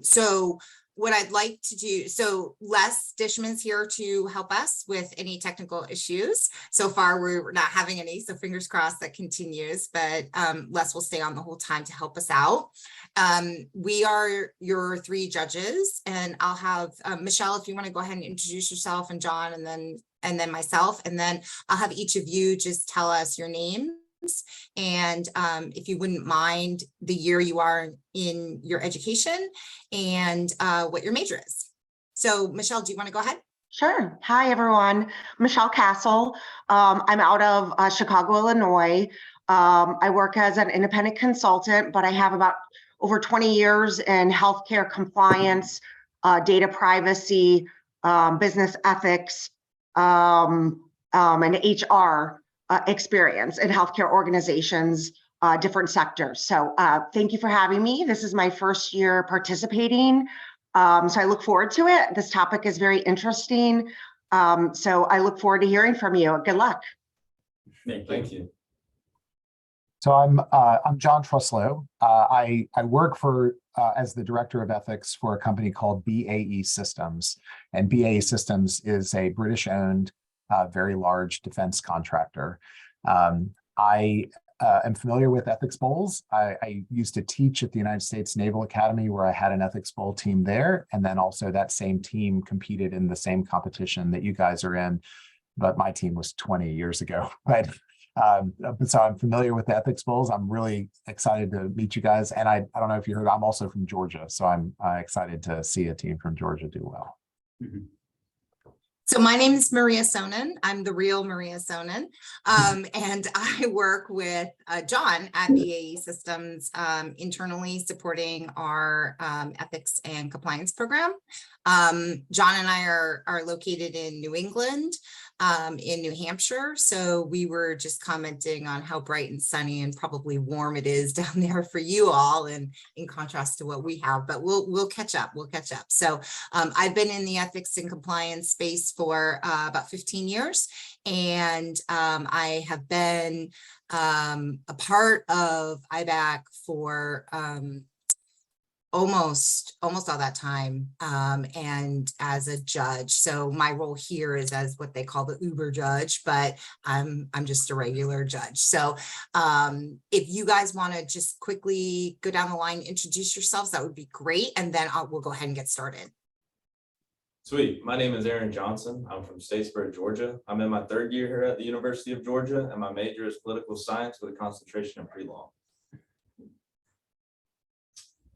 So what I'd like to do, so Les Dishman's here to help us with any technical issues. So far, we're not having any, so fingers crossed that continues, but Les will stay on the whole time to help us out. We are your three judges, and I'll have Michelle, if you want to go ahead and introduce yourself, and John, and then myself, and then I'll have each of you just tell us your name. And if you wouldn't mind, the year you are in your education and what your major is. So Michelle, do you want to go ahead? Sure. Hi, everyone. Michelle Castle. I'm out of Chicago, Illinois. I work as an independent consultant, but I have about over 20 years in healthcare compliance, data privacy, business ethics, and HR experience in healthcare organizations, different sectors. So thank you for having me. This is my first year participating. So I look forward to it. This topic is very interesting. So I look forward to hearing from you. Good luck. Thank you. So I'm John Truslow. I work for as the director of ethics for a company called BAE Systems, and BAE Systems is a British-owned, very large defense contractor. I am familiar with ethics bowls. I used to teach at the United States Naval Academy, where I had an ethics bowl team there, and then also that same team competed in the same competition that you guys are in, but my team was 20 years ago. But so I'm familiar with the ethics bowls. I'm really excited to meet you guys, and I don't know if you heard, I'm also from Georgia, so I'm excited to see a team from Georgia do well. Mm-hmm. So my name is Maria Sonnen. I'm the real Maria Sonnen. And I work with John at BAE Systems internally supporting our ethics and compliance program. John and I are located in New England, in New Hampshire. So we were just commenting on how bright and sunny and probably warm it is down there for you all, and in contrast to what we have, but we'll catch up. We'll catch up. So I've been in the ethics and compliance space for about 15 years. And I have been a part of IBAC for almost all that time, and as a judge. So my role here is as what they call the Uber judge, but I'm just a regular judge. So if you guys want to just quickly go down the line, introduce yourselves, that would be great, and then we'll go ahead and get started. Sweet. My name is Aaron Johnson. I'm from Statesboro, Georgia. I'm in my third year here at the University of Georgia, and my major is political science with a concentration in pre-law.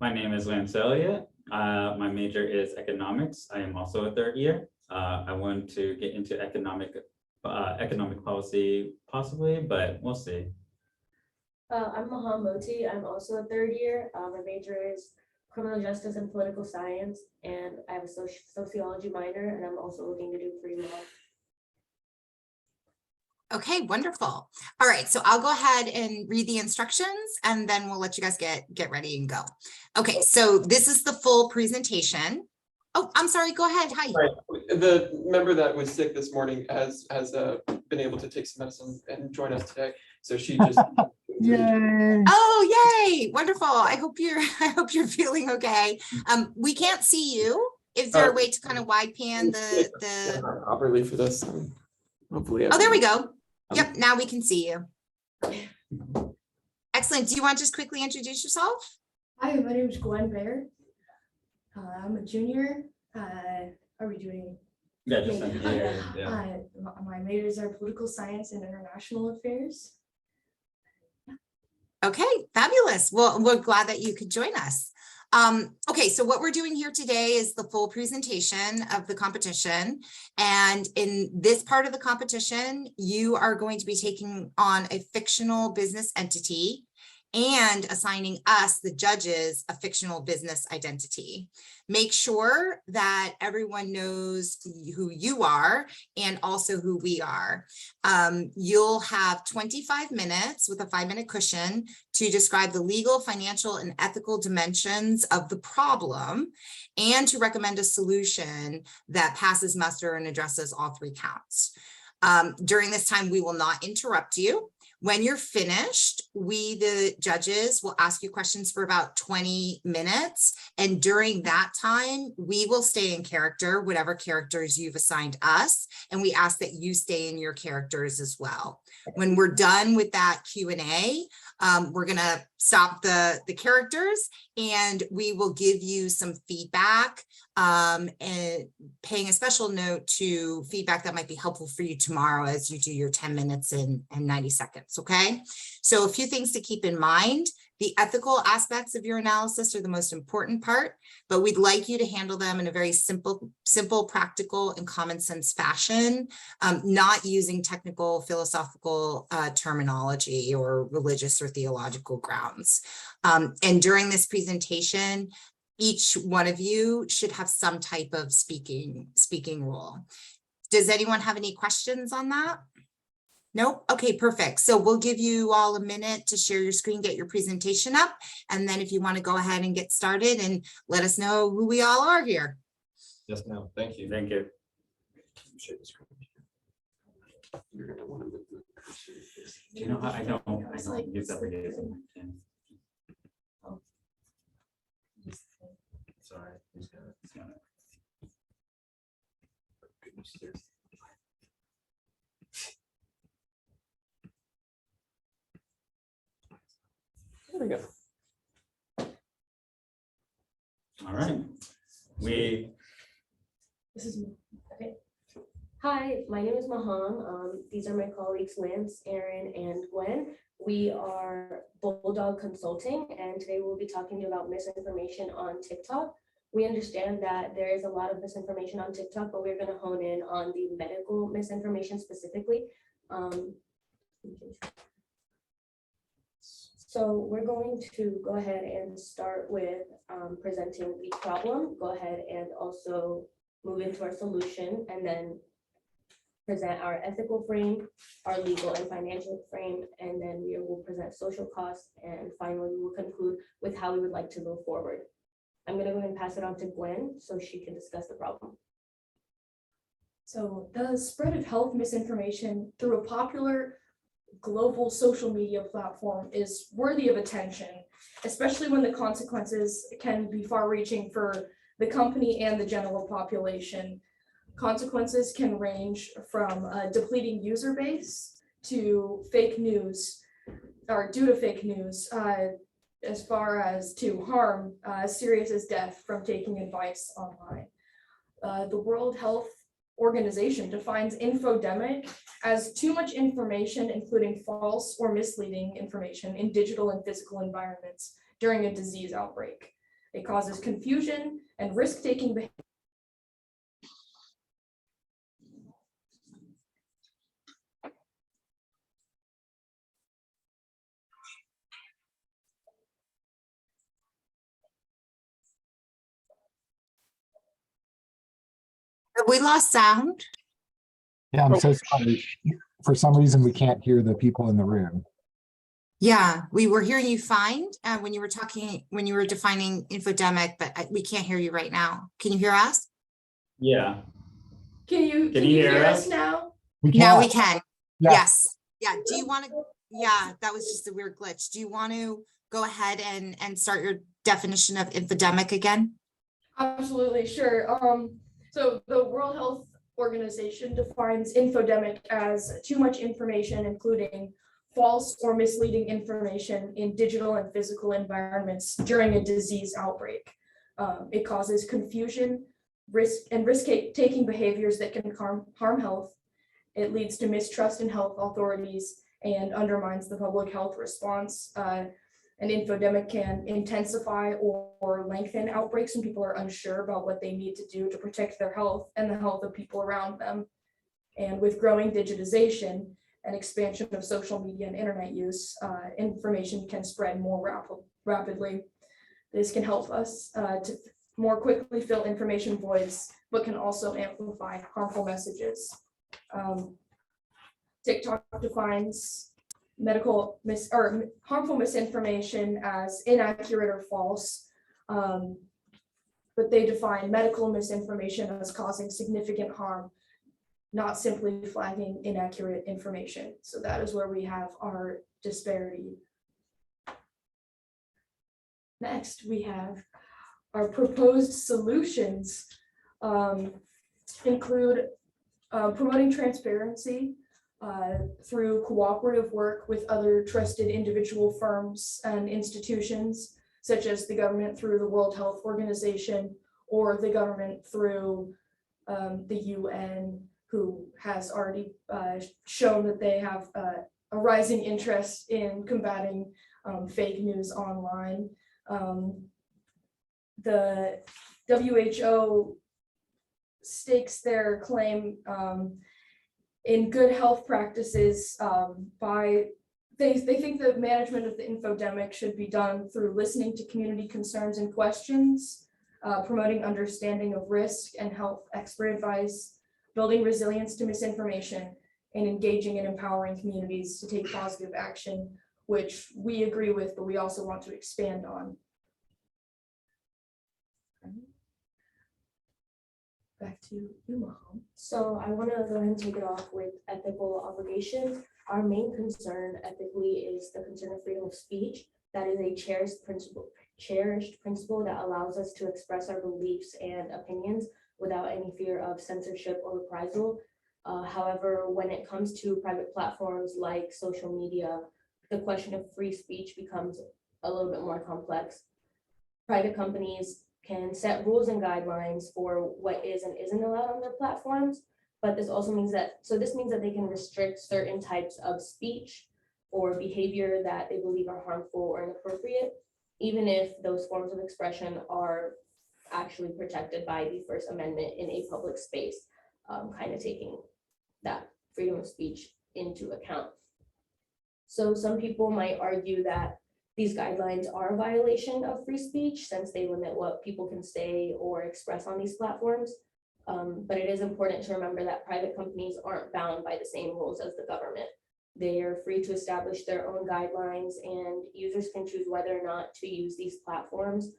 My name is Lance Elliott. My major is economics. I am also a third year. I want to get into economic policy possibly, but we'll see. I'm Maham Moti. I'm also a third year. My major is criminal justice and political science, and I have a sociology minor, and I'm also looking to do pre-law. Okay, wonderful. All right, so I'll go ahead and read the instructions, and then we'll let you guys get ready and go. Okay, so this is the full presentation. Oh, I'm sorry, go ahead. Hi. Right. The member that was sick this morning has been able to take some medicine and join us today. So she just Yay! Oh, yay! Wonderful. I hope you're feeling okay. We can't see you. Is there a way to kind of wide pan the properly for this? Hopefully. Oh, there we go. Yep, now we can see you. Excellent. Do you want to just quickly introduce yourself? Hi, my name is Gwen Baer. I'm a junior. Are we doing? Yeah, just yeah. My majors are political science and international affairs. Okay, fabulous. Well, we're glad that you could join us. Okay, so what we're doing here today is the full presentation of the competition. And in this part of the competition, you are going to be taking on a fictional business entity and assigning us, the judges, a fictional business identity. Make sure that everyone knows who you are and also who we are. You'll have 25 minutes with a 5-minute cushion to describe the legal, financial, and ethical dimensions of the problem and to recommend a solution that passes muster and addresses all 3 counts. During this time, we will not interrupt you. When you're finished, we, the judges, will ask you questions for about 20 minutes. And during that time, we will stay in character, whatever characters you've assigned us. And we ask that you stay in your characters as well. When we're done with that Q&A, we're gonna stop the characters and we will give you some feedback, and paying a special note to feedback that might be helpful for you tomorrow as you do your 10 minutes and 90 seconds, okay? So a few things to keep in mind. The ethical aspects of your analysis are the most important part, but we'd like you to handle them in a very simple, practical, and common sense fashion, not using technical, philosophical terminology or religious or theological grounds. And during this presentation, each one of you should have some type of speaking role. Does anyone have any questions on that? Nope. Okay, perfect. So we'll give you all a minute to share your screen, get your presentation up. And then if you want to go ahead and get started and let us know who we all are here. Yes, ma'am. Thank you. Thank you. You're gonna want to move the cursor. Do you know how I don't use that video. Sorry. Who's got it? Goodness, there's- There we go. All right. This is me. Okay. Hi, my name is Maham. These are my colleagues Lance, Aaron, and Gwen. We are Bulldog Consulting, and today we'll be talking to you about misinformation on TikTok. We understand that there is a lot of misinformation on TikTok, but we're going to hone in on the medical misinformation specifically. So we're going to go ahead and start with presenting the problem, go ahead and also move into our solution, and then present our ethical frame, our legal and financial frame, and then we will present social costs, and finally we will conclude with how we would like to move forward. I'm going to go ahead and pass it on to Gwen so she can discuss the problem. So the spread of health misinformation through a popular global social media platform is worthy of attention, especially when the consequences can be far-reaching for the company and the general population. Consequences can range from a depleting user base to fake news, or due to fake news, as far as to harm as serious as death from taking advice online. The World Health Organization defines infodemic as too much information, including false or misleading information in digital and physical environments during a disease outbreak. It causes confusion and risk-taking behavior. Have we lost sound? Yeah, I'm so sorry. For some reason, we can't hear the people in the room. Yeah, we were hearing you fine when you were talking, when you were defining infodemic, but we can't hear you right now. Can you hear us? Yeah. Can you hear us now? Now we can. Yeah. Yes. Yeah. Do you want to? Yeah, that was just a weird glitch. Do you want to go ahead and start your definition of infodemic again? Absolutely, sure. So the World Health Organization defines infodemic as too much information, including false or misleading information in digital and physical environments during a disease outbreak. It causes confusion, risk-taking behaviors that can harm health. It leads to mistrust in health authorities and undermines the public health response. An infodemic can intensify or lengthen outbreaks when people are unsure about what they need to do to protect their health and the health of people around them. And with growing digitization and expansion of social media and internet use, information can spread more rapidly. This can help us to more quickly fill information voids, but can also amplify harmful messages. TikTok defines harmful misinformation as inaccurate or false, but they define medical misinformation as causing significant harm, not simply flagging inaccurate information. So that is where we have our disparity Next, we have our proposed solutions include promoting transparency through cooperative work with other trusted individual firms and institutions, such as the government through the World Health Organization or the government through the UN, who has already shown that they have a rising interest in combating fake news online. The WHO stakes their claim in good health practices by they think that management of the infodemic should be done through listening to community concerns and questions, promoting understanding of risk and health expert advice, building resilience to misinformation, and engaging and empowering communities to take positive action, which we agree with, but we also want to expand on. Back to you, Maham. So I want to go ahead and take it off with ethical obligation. Our main concern ethically is the concern of freedom of speech. That is a cherished principle that allows us to express our beliefs and opinions without any fear of censorship or reprisal. However, when it comes to private platforms like social media, the question of free speech becomes a little bit more complex. Private companies can set rules and guidelines for what is and isn't allowed on their platforms, but this also means that, this means that they can restrict certain types of speech or behavior that they believe are harmful or inappropriate, even if those forms of expression are actually protected by the First Amendment in a public space, kind of taking that freedom of speech into account. So some people might argue that these guidelines are a violation of free speech since they limit what people can say or express on these platforms. But it is important to remember that private companies aren't bound by the same rules as the government. They are free to establish their own guidelines, and users can choose whether or not to use these platforms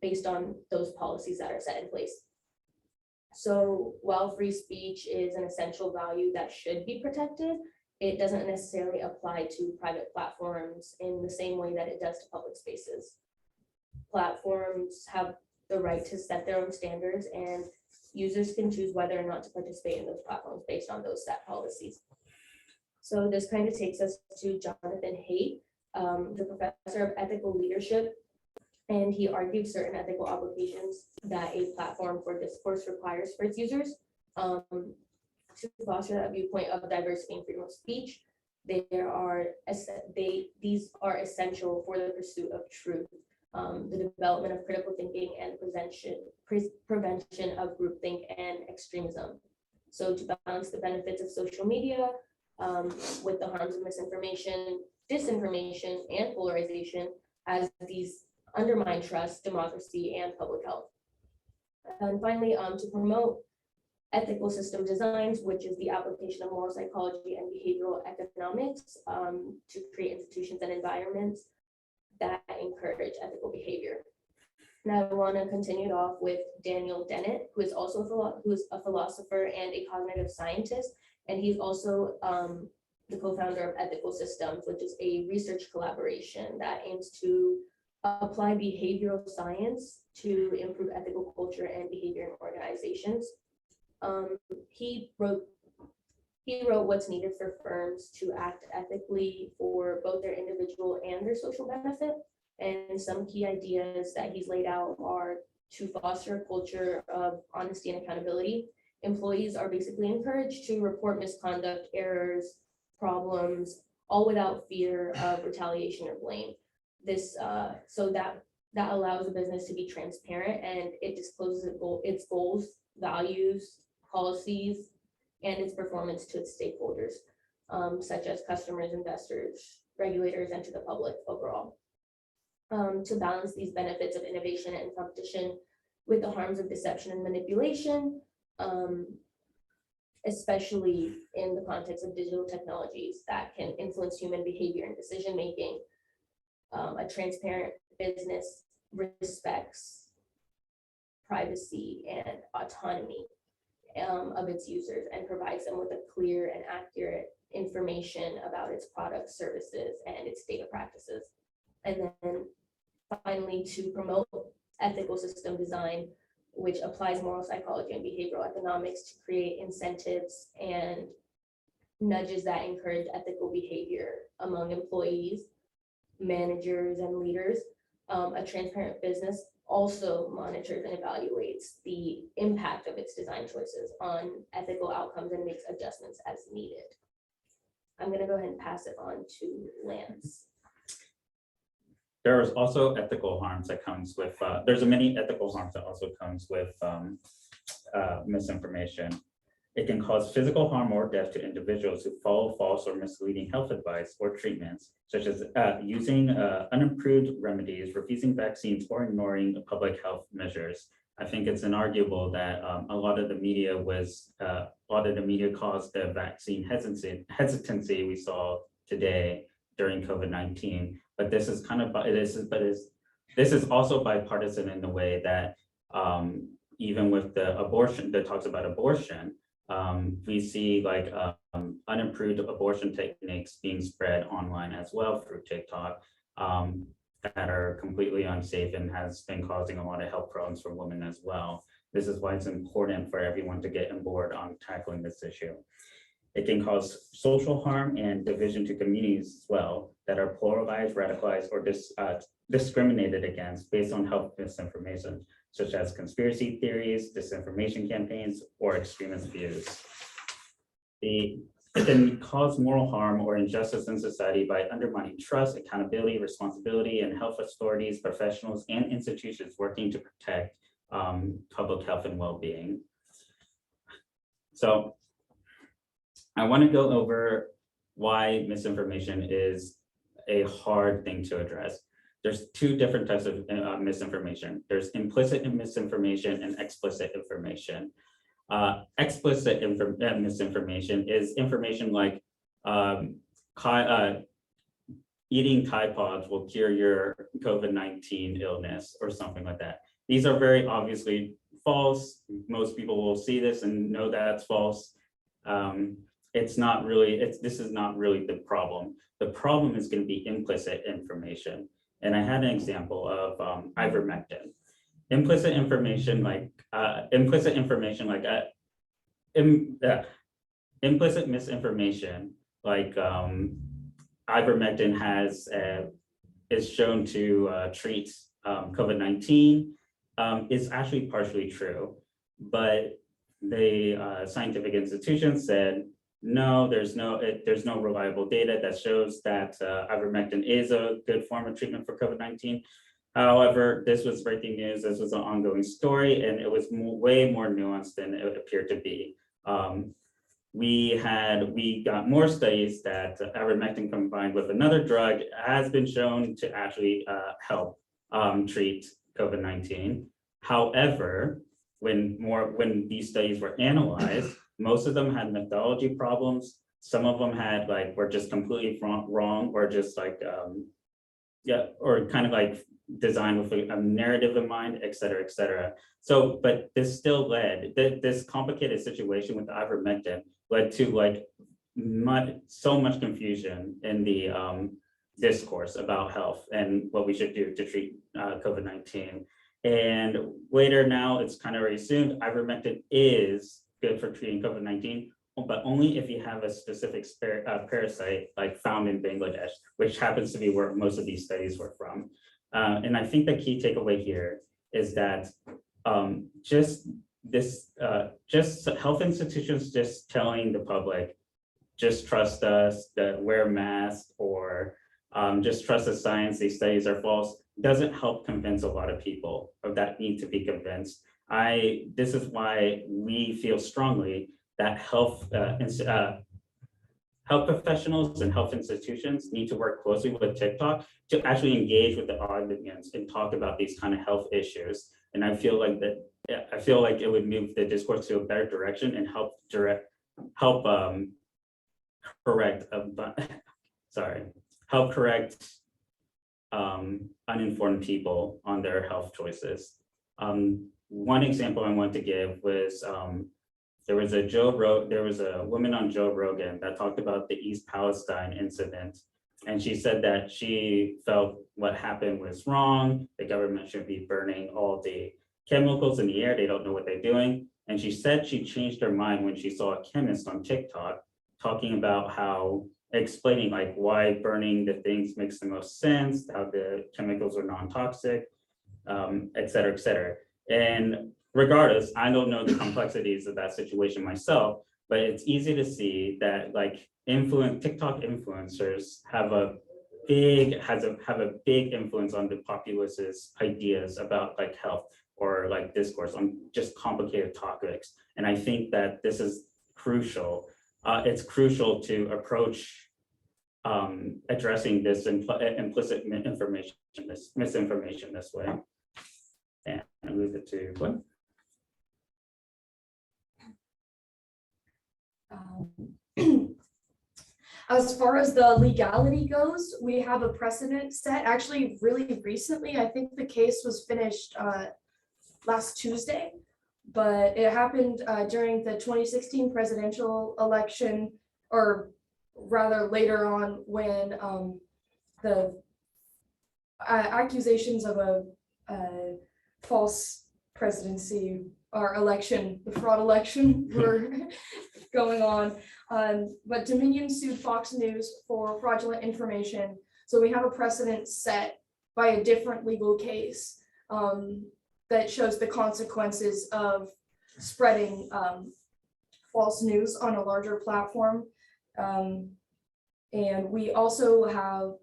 based on those policies that are set in place. So while free speech is an essential value that should be protected, it doesn't necessarily apply to private platforms in the same way that it does to public spaces. Platforms have the right to set their own standards, and users can choose whether or not to participate in those platforms based on those set policies. So this kind of takes us to Jonathan Haidt, the professor of ethical leadership, and he argued certain ethical obligations that a platform for discourse requires for its users. To foster that viewpoint of diversity and freedom of speech, these are essential for the pursuit of truth, the development of critical thinking, and prevention of groupthink and extremism. So to balance the benefits of social media with the harms of misinformation, disinformation, and polarization, as these undermine trust, democracy, and public health. And finally, to promote ethical system designs, which is the application of moral psychology and behavioral economics to create institutions and environments that encourage ethical behavior. Now I want to continue it off with Daniel Dennett, who is also a philosopher and a cognitive scientist, and he's also the co-founder of Ethical Systems, which is a research collaboration that aims to apply behavioral science to improve ethical culture and behavior in organizations. He wrote what's needed for firms to act ethically for both their individual and their social benefit. And some key ideas that he's laid out are to foster a culture of honesty and accountability. Employees are basically encouraged to report misconduct, errors, problems, all without fear of retaliation or blame. This so that allows the business to be transparent, and it discloses its goals, values, policies, and its performance to its stakeholders, such as customers, investors, regulators, and to the public overall. To balance these benefits of innovation and competition with the harms of deception and manipulation, especially in the context of digital technologies that can influence human behavior and decision-making. A transparent business respects privacy and autonomy of its users and provides them with a clear and accurate information about its products, services, and its data practices. And then finally, to promote ethical system design, which applies moral psychology and behavioral economics to create incentives and nudges that encourage ethical behavior among employees, managers, and leaders. A transparent business also monitors and evaluates the impact of its design choices on ethical outcomes and makes adjustments as needed. I'm going to go ahead and pass it on to Lance. There is also ethical harms that comes with, there's many ethical harms that also comes with misinformation. It can cause physical harm or death to individuals who follow false or misleading health advice or treatments, such as using unapproved remedies, refusing vaccines, or ignoring public health measures. I think it's inarguable that a lot of the media caused the vaccine hesitancy we saw today during COVID-19. But this is kind of, this is also bipartisan in the way that even with the abortion, that talks about abortion, we see like unapproved abortion techniques being spread online as well through TikTok that are completely unsafe and has been causing a lot of health problems for women as well. This is why it's important for everyone to get on board on tackling this issue. It can cause social harm and division to communities as well that are polarized, radicalized, or discriminated against based on health misinformation, such as conspiracy theories, disinformation campaigns, or extremist views. It can cause moral harm or injustice in society by undermining trust, accountability, responsibility, and health authorities, professionals, and institutions working to protect public health and well-being. So I want to go over why misinformation is a hard thing to address. There's two different types of misinformation. There's implicit misinformation and explicit information. Explicit misinformation is information like eating Tide Pods will cure your COVID-19 illness or something like that. These are very obviously false. Most people will see this and know that it's false. It's not really, this is not really the problem. The problem is going to be implicit information. And I had an example of ivermectin. Implicit information like implicit misinformation like ivermectin is shown to treat COVID-19 is actually partially true, but the scientific institutions said no, there's no reliable data that shows that ivermectin is a good form of treatment for COVID-19. However, this was breaking news. This was an ongoing story, and it was way more nuanced than it appeared to be. We got more studies that ivermectin combined with another drug has been shown to actually help treat COVID-19. However, when these studies were analyzed, most of them had methodology problems. Some of them had were just completely wrong, or just or kind of like designed with a narrative in mind, et cetera, et cetera. So, but this still led, this complicated situation with ivermectin led to so much confusion in the discourse about health and what we should do to treat COVID-19. And later now, it's kind of already assumed ivermectin is good for treating COVID-19, but only if you have a specific parasite found in Bangladesh, which happens to be where most of these studies were from. And I think the key takeaway here is that just health institutions just telling the public, just trust us, that wear masks, or just trust the science, these studies are false, doesn't help convince a lot of people that need to be convinced. This is why we feel strongly that health professionals and health institutions need to work closely with TikTok to actually engage with the audience and talk about these kind of health issues. And I feel like it would move the discourse to a better direction and help correct uninformed people on their health choices. One example I want to give was there was a woman on Joe Rogan that talked about the East Palestine incident And she said that she felt what happened was wrong. The government should be burning all the chemicals in the air. They don't know what they're doing. And she said she changed her mind when she saw a chemist on TikTok talking about how explaining like why burning the things makes the most sense, how the chemicals are non-toxic, et cetera, et cetera. And regardless, I don't know the complexities of that situation myself, but it's easy to see that like TikTok influencers have a big influence on the populace's ideas about like health or like discourse on just complicated topics. And I think that this is crucial. It's crucial to approach addressing this implicit misinformation this way. And I move it to Gwen. As far as the legality goes, we have a precedent set actually really recently. I think the case was finished last Tuesday, but it happened during the 2016 presidential election, or rather later on when the accusations of a false presidency or election, the fraud election were going on. But Dominion sued Fox News for fraudulent information. So we have a precedent set by a different legal case that shows the consequences of spreading false news on a larger platform. And we also have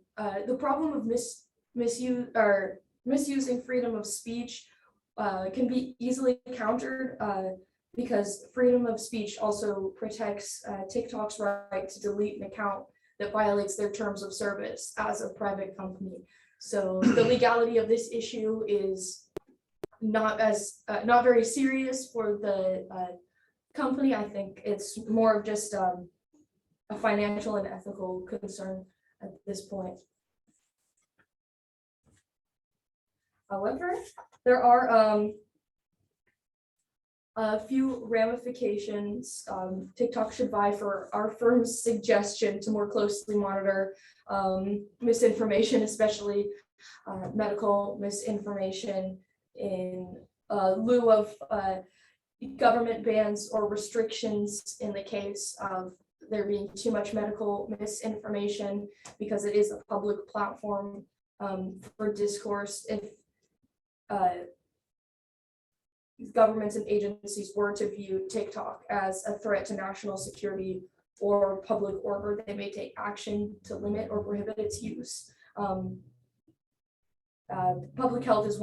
the problem of misusing freedom of speech can be easily countered because freedom of speech also protects TikTok's right to delete an account that violates their terms of service as a private company. So the legality of this issue is not very serious for the company. I think it's more of just a financial and ethical concern at this point. However, there are a few ramifications TikTok should buy for our firm's suggestion to more closely monitor misinformation, especially medical misinformation in lieu of government bans or restrictions in the case of there being too much medical misinformation, because it is a public platform for discourse. If governments and agencies were to view TikTok as a threat to national security or public order, they may take action to limit or prohibit its use. Public health is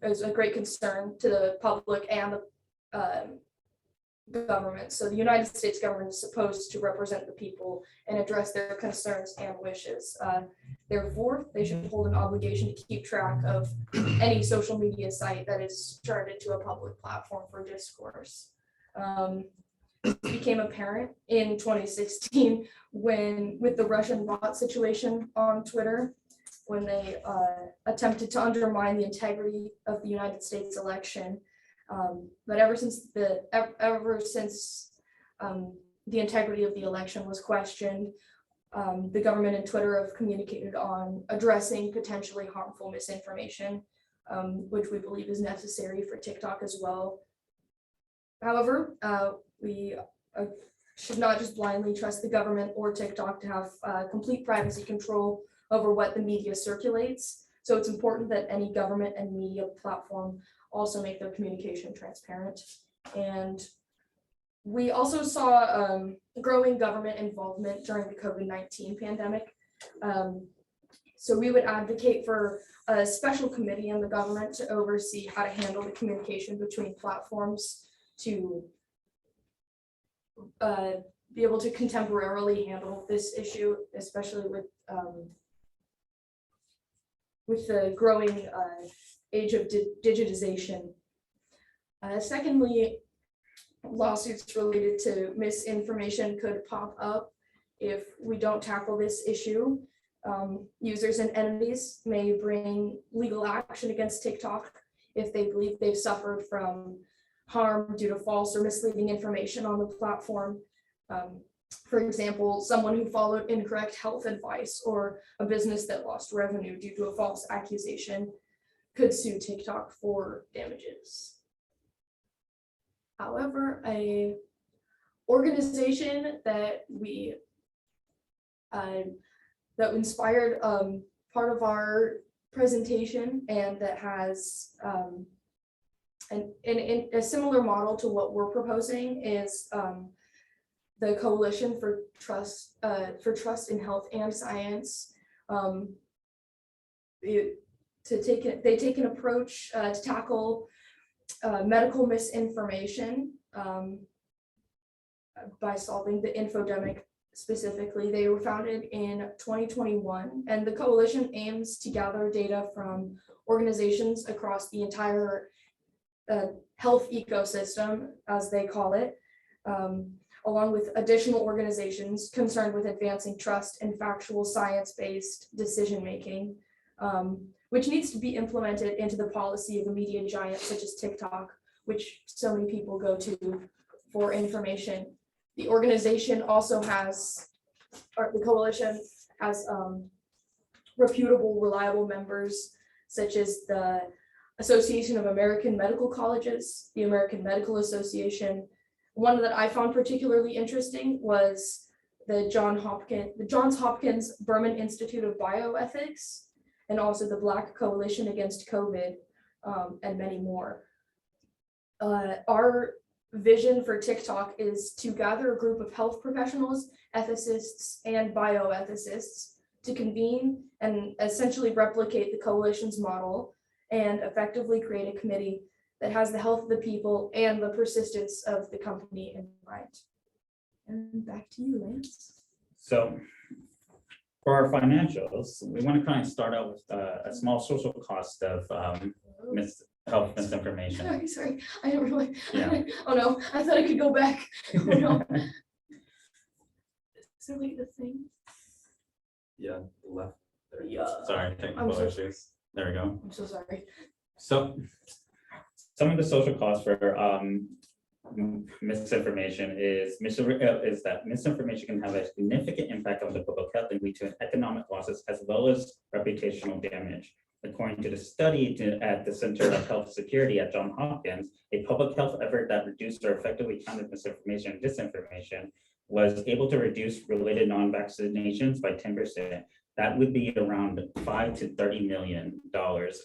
is a great concern to the public and the government. So the United States government is supposed to represent the people and address their concerns and wishes. Therefore, they should hold an obligation to keep track of any social media site that is turned into a public platform for discourse. It became apparent in 2016 with the Russian bot situation on Twitter, when they attempted to undermine the integrity of the United States election. But ever since the integrity of the election was questioned, the government and Twitter have communicated on addressing potentially harmful misinformation, which we believe is necessary for TikTok as well. However, we should not just blindly trust the government or TikTok to have complete privacy control over what the media circulates. So it's important that any government and media platform also make their communication transparent. And we also saw growing government involvement during the COVID-19 pandemic. So we would advocate for a special committee in the government to oversee how to handle the communication between platforms to be able to contemporarily handle this issue, especially with the growing age of digitization. Secondly, lawsuits related to misinformation could pop up if we don't tackle this issue. Users and entities may bring legal action against TikTok if they believe they've suffered from harm due to false or misleading information on the platform. For example, someone who followed incorrect health advice or a business that lost revenue due to a false accusation could sue TikTok for damages. However, a organization that that inspired part of our presentation and that has in a similar model to what we're proposing is the Coalition for Trust in Health and Science. They take an approach to tackle medical misinformation by solving the infodemic specifically. They were founded in 2021, and the coalition aims to gather data from organizations across the entire health ecosystem, as they call it, along with additional organizations concerned with advancing trust and factual science-based decision-making, which needs to be implemented into the policy of a media giant such as TikTok, which so many people go to for information. The organization also has, or the coalition has reputable, reliable members, such as the Association of American Medical Colleges, the American Medical Association. One that I found particularly interesting was the Johns Hopkins Berman Institute of Bioethics, and also the Black Coalition Against COVID, and many more. Our vision for TikTok is to gather a group of health professionals, ethicists, and bioethicists to convene and essentially replicate the coalition's model and effectively create a committee that has the health of the people and the persistence of the company in mind. And back to you, Lance. So for our financials, we want to kind of start out with a small social cost of health misinformation. Sorry, I didn't really, Yeah. oh no, I thought I could go back. Oh no. Is there like the thing? Yeah, left. There. Yeah. Sorry, technical so issues. There we go. I'm so sorry. So some of the social costs for misinformation is that misinformation can have a significant impact on the public health and lead to economic losses as well as reputational damage. According to the study at the Center of Health Security at Johns Hopkins, a public health effort that reduced or effectively countered misinformation and disinformation was able to reduce related non-vaccinations by 10%. That would be around $5 to $30 million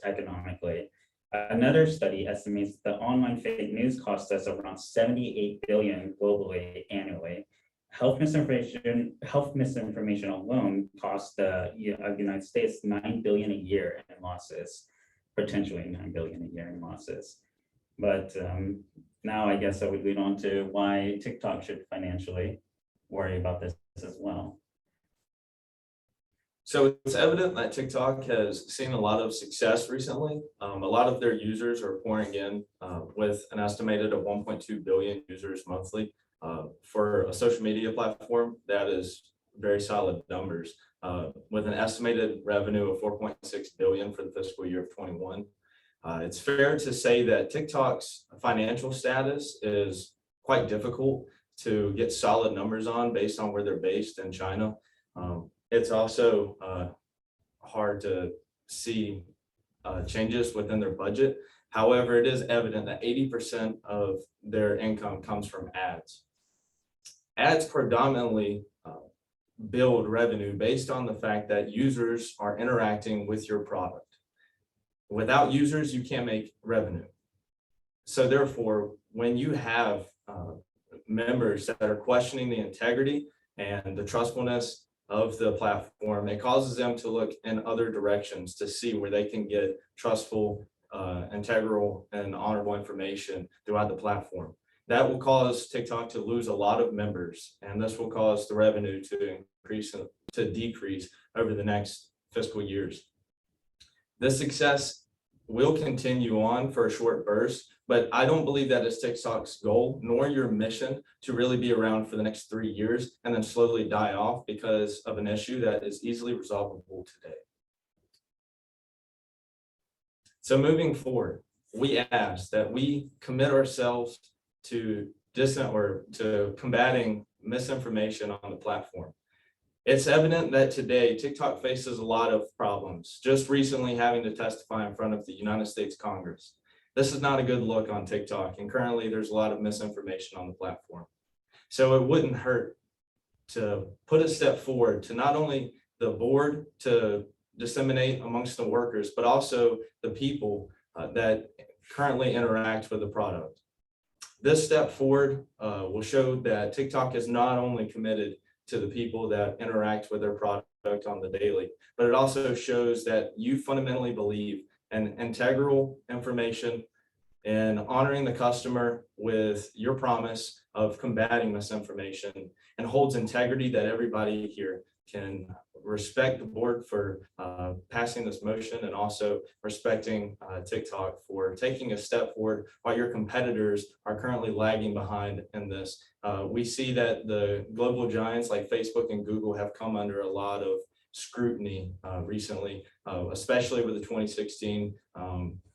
economically. Another study estimates the online fake news costs us around $78 billion globally annually. Health misinformation alone costs the United States $9 billion a year in losses, potentially $9 billion a year in losses. But now I guess I would lead on to why TikTok should financially worry about this as well. So it's evident that TikTok has seen a lot of success recently. A lot of their users are pouring in with an estimated of 1.2 billion users monthly. For a social media platform, that is very solid numbers, with an estimated revenue of 4.6 billion for the fiscal year of 21. It's fair to say that TikTok's financial status is quite difficult to get solid numbers on based on where they're based in China. It's also hard to see changes within their budget. However, it is evident that 80% of their income comes from ads. Ads predominantly build revenue based on the fact that users are interacting with your product. Without users, you can't make revenue. So therefore, when you have members that are questioning the integrity and the trustfulness of the platform, it causes them to look in other directions to see where they can get trustful, integral, and honorable information throughout the platform. That will cause TikTok to lose a lot of members, and this will cause the revenue to decrease over the next fiscal years. This success will continue on for a short burst, but I don't believe that is TikTok's goal, nor your mission to really be around for the next 3 years and then slowly die off because of an issue that is easily resolvable today. So moving forward, we ask that we commit ourselves to combating misinformation on the platform. It's evident that today TikTok faces a lot of problems, just recently having to testify in front of the United States Congress. This is not a good look on TikTok, and currently there's a lot of misinformation on the platform. So it wouldn't hurt to put a step forward to not only the board to disseminate amongst the workers, but also the people that currently interact with the product. This step forward will show that TikTok is not only committed to the people that interact with their product on the daily, but it also shows that you fundamentally believe in integral information and honoring the customer with your promise of combating misinformation, and holds integrity that everybody here can respect the board for passing this motion, and also respecting TikTok for taking a step forward while your competitors are currently lagging behind in this. We see that the global giants like Facebook and Google have come under a lot of scrutiny recently, especially with the 2016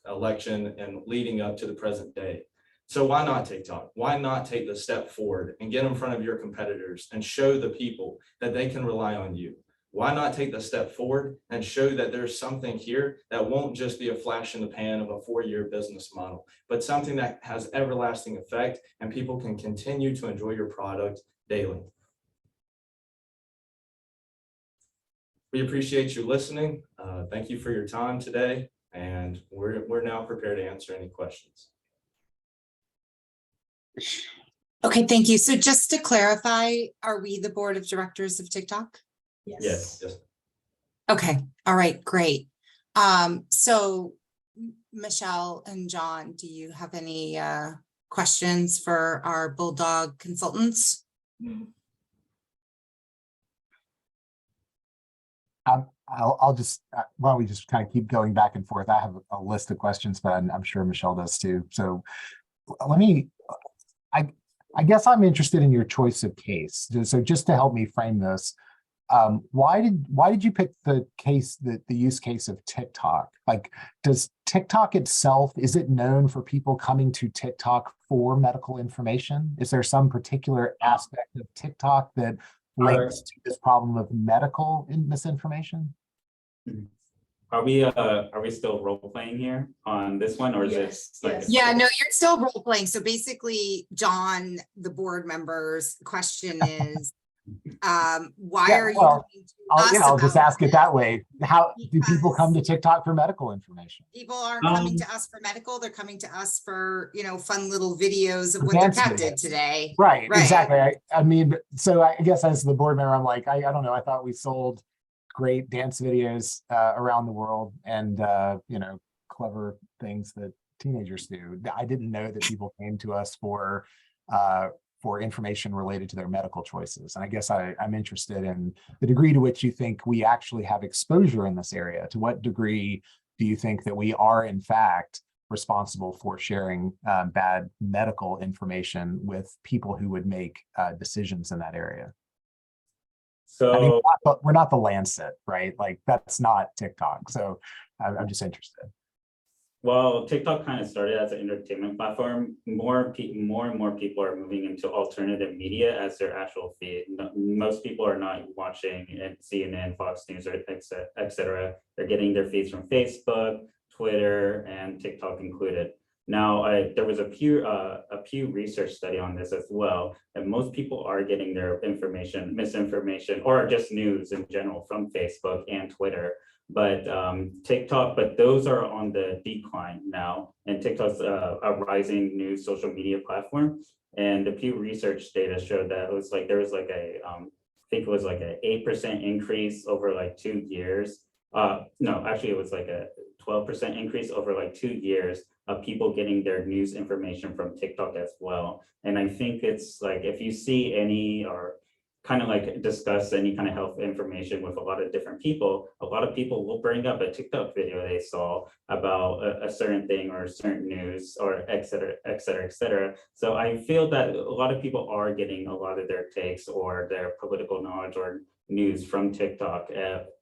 election and leading up to the present day. So why not TikTok? Why not take the step forward and get in front of your competitors and show the people that they can rely on you? Why not take the step forward and show that there's something here that won't just be a flash in the pan of a 4-year business model, but something that has everlasting effect and people can continue to enjoy your product daily? We appreciate you listening. Thank you for your time today, and we're now prepared to answer any questions. Okay, thank you. So just to clarify, are we the board of directors of TikTok? Yes. Okay, all right, great. So Michelle and John, do you have any questions for our Bulldog consultants? I'll just, why don't we just kind of keep going back and forth? I have a list of questions, but I'm sure Michelle does too. So let me, I guess I'm interested in your choice of case. So just to help me frame this, why did you pick the use case of TikTok? Like, does TikTok itself, is it known for people coming to TikTok for medical information? Is there some particular aspect of TikTok that links to this problem of medical misinformation? Are we still role playing here on this one, or is Yes, this like? yes. Yeah, no, you're still role playing. So basically, John, the board member's question is, why Yeah, are you well, coming to us I'll just about ask it that way. How do people come to Because- TikTok for medical information? People aren't coming to us for medical, they're coming to us for, fun little videos of what their Dance cat did videos. today. Right, Right. exactly. I mean, so I guess as the board member, I'm like, I don't know, I thought we sold great dance videos around the world and, clever things that teenagers do. I didn't know that people came to us for information related to their medical choices. And I guess I'm interested in the degree to which you think we actually have exposure in this area. To what degree do you think that we are in fact responsible for sharing bad medical information with people who would make decisions in that area? I mean, So we're not the Lancet, right? Like that's not TikTok. So I'm just interested. well, TikTok kind of started as an entertainment platform. More and more people are moving into alternative media as their actual feed. Most people are not watching CNN, Fox News, or et cetera. They're getting their feeds from Facebook, Twitter, and TikTok included. Now, there was a Pew Research study on this as well, and most people are getting their misinformation, or just news in general from Facebook and Twitter. But TikTok, but those are on the decline now, and TikTok's a rising new social media platform. And the Pew Research data showed that there was like a, I think it was like an 8% increase over like 2 years. No, actually it was like a 12% increase over like 2 years of people getting their news information from TikTok as well. And I think it's like, if you see any, or kind of like discuss any kind of health information with a lot of different people, a lot of people will bring up a TikTok video they saw about a certain thing or certain news, or et cetera, et cetera, et cetera. So I feel that a lot of people are getting a lot of their takes or their political knowledge or news from TikTok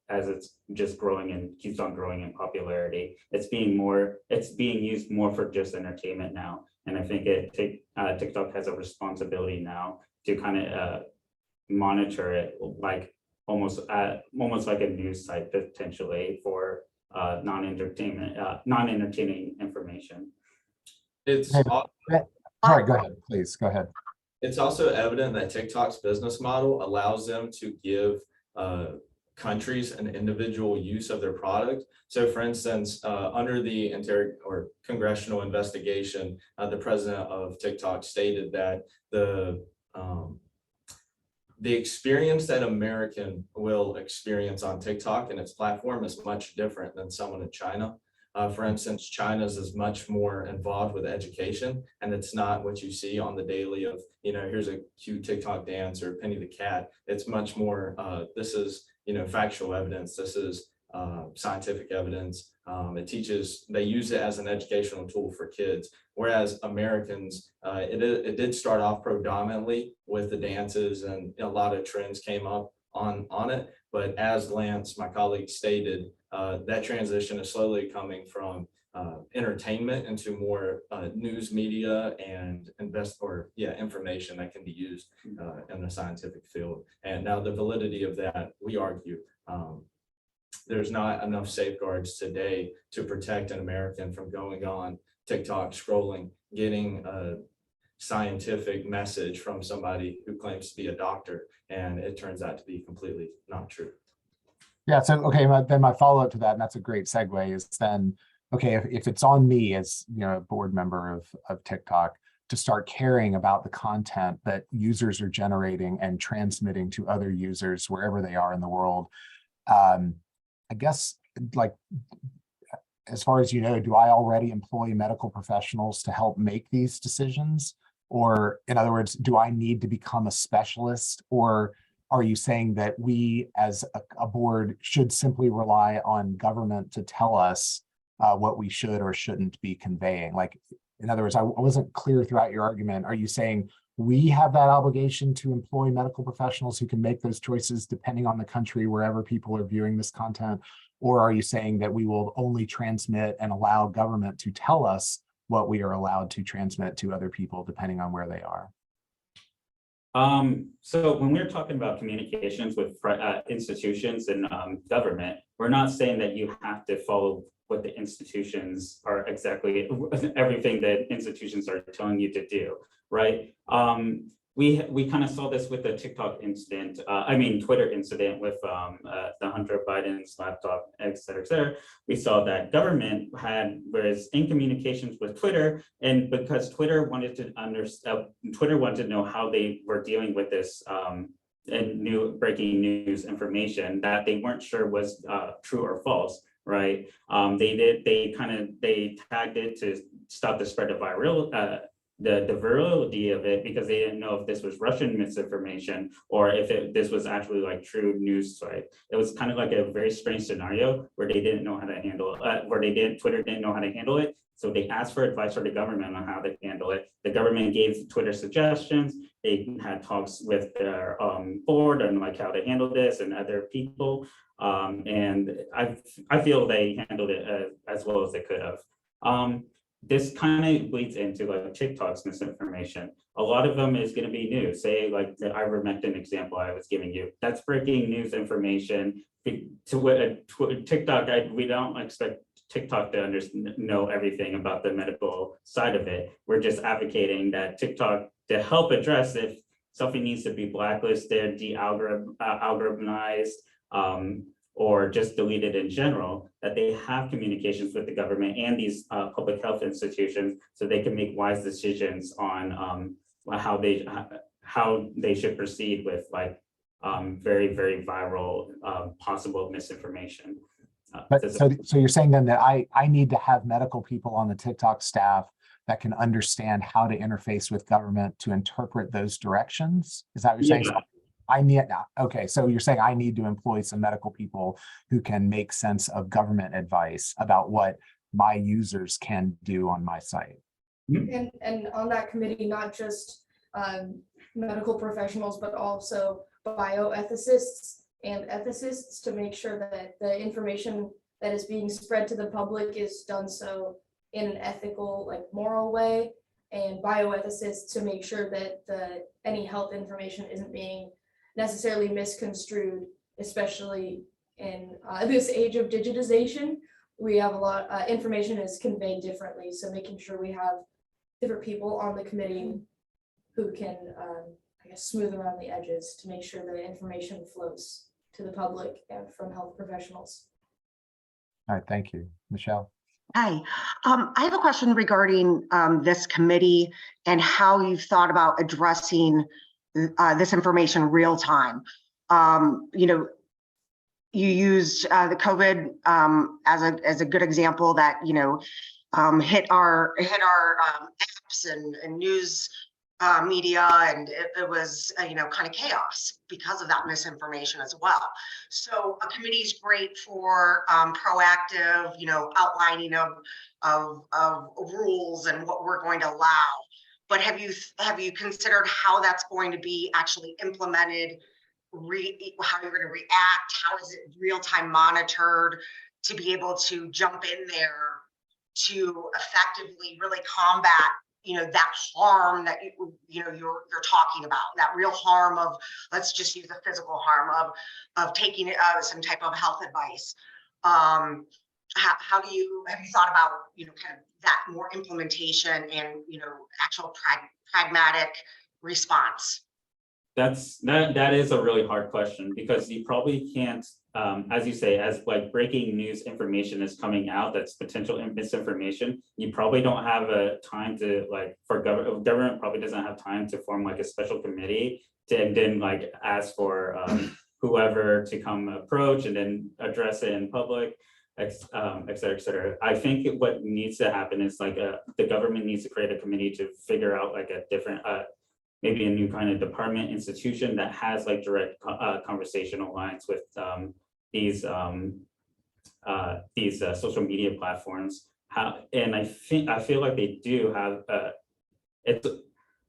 as it's just growing and keeps on growing in popularity. It's being used more for just entertainment now. And I think TikTok has a responsibility now to kind of monitor it like almost like a news site potentially for non-entertaining information. It's, Hey, Sorry, go ahead, please, go ahead. it's also evident that TikTok's business model allows them to give countries an individual use of their product. So for instance, under the congressional investigation, the president of TikTok stated that the experience that American will experience on TikTok and its platform is much different than someone in China. For instance, China's is much more involved with education, and it's not what you see on the daily of, here's a cute TikTok dance or Penny the cat. It's much more, this is, factual evidence. This is scientific evidence. They use it as an educational tool for kids. Whereas Americans, it did start off predominantly with the dances, and a lot of trends came up on it. But as Lance, my colleague, stated, that transition is slowly coming from entertainment into more news media and information that can be used in the scientific field. And now the validity of that, we argue, there's not enough safeguards today to protect an American from going on TikTok, scrolling, getting a scientific message from somebody who claims to be a doctor, and it turns out to be completely not true. Yeah, so, okay, then my follow-up to that, and that's a great segue, is then, okay, if it's on me as, a board member of TikTok to start caring about the content that users are generating and transmitting to other users wherever they are in the world, I guess, like, as far as do I already employ medical professionals to help make these decisions? Or in other words, do I need to become a specialist? Or are you saying that we as a board should simply rely on government to tell us what we should or shouldn't be conveying? Like, in other words, I wasn't clear throughout your argument. Are you saying we have that obligation to employ medical professionals who can make those choices depending on the country, wherever people are viewing this content? Or are you saying that we will only transmit and allow government to tell us what we are allowed to transmit to other people depending on where they are? So when we're talking about communications with institutions and government, we're not saying that you have to follow what the institutions are exactly, everything that institutions are telling you to do, right? We kind of saw this with the TikTok incident, Twitter incident with the Hunter Biden's laptop, et cetera. We saw that government was in communications with Twitter, and because Twitter wanted to know how they were dealing with this and new breaking news information that they weren't sure was true or false, right? They tagged it to stop the spread of the virality of it, because they didn't know if this was Russian misinformation or if this was actually like true news site. It was kind of like a very strange scenario where they didn't know how to handle it, Twitter didn't know how to handle it. So they asked for advice from the government on how to handle it. The government gave Twitter suggestions. They had talks with their board on like how to handle this and other people. And I feel they handled it as well as they could have. This kind of bleeds into like TikTok's misinformation. A lot of them is going to be news. Say like the ivermectin example I was giving you. That's breaking news information. To TikTok, we don't expect TikTok to know everything about the medical side of it. We're just advocating that TikTok, to help address if something needs to be blacklisted, de-algorithmized, or just deleted in general, that they have communications with the government and these public health institutions so they can make wise decisions on how they should proceed with like very, very viral possible misinformation. But so you're saying then that I need to have medical people on the TikTok staff that can understand how to interface with government to interpret those directions? Is that what you're saying? Yeah. Okay, so you're saying I need to employ some medical people who can make sense of government advice about what my users can do on my site. And on that committee, not just medical professionals, but also bioethicists and ethicists, to make sure that the information that is being spread to the public is done so in an ethical, like moral way, and bioethicists to make sure that any health information isn't being necessarily misconstrued, especially in this age of digitization. We have a lot, information is conveyed differently, so making sure we have different people on the committee who can, I guess, smooth around the edges to make sure the information flows to the public and from health professionals. All right, thank you. Michelle? Hi, I have a question regarding this committee and how you've thought about addressing this information real time. You used the COVID as a good example that hit our apps and news media, and it was kind of chaos because of that misinformation as well. So a committee is great for proactive, outlining of rules and what we're going to allow. But have you considered how that's going to be actually implemented? How you're going to react? How is it real time monitored to be able to jump in there to effectively really combat that harm that you're talking about, that real harm of, let's just use the physical harm of taking some type of health advice. Have you thought about kind of that more implementation and actual pragmatic response? That is a really hard question, because you probably can't, as you say, as like breaking news information is coming out, that's potential misinformation. You probably don't have a time to government probably doesn't have time to form like a special committee and then like ask for whoever to come approach and then address it in public, et cetera, et cetera. I think what needs to happen is like the government needs to create a committee to figure out like a different maybe a new kind of department institution that has like direct conversational lines with these social media platforms. And I feel like they do have it's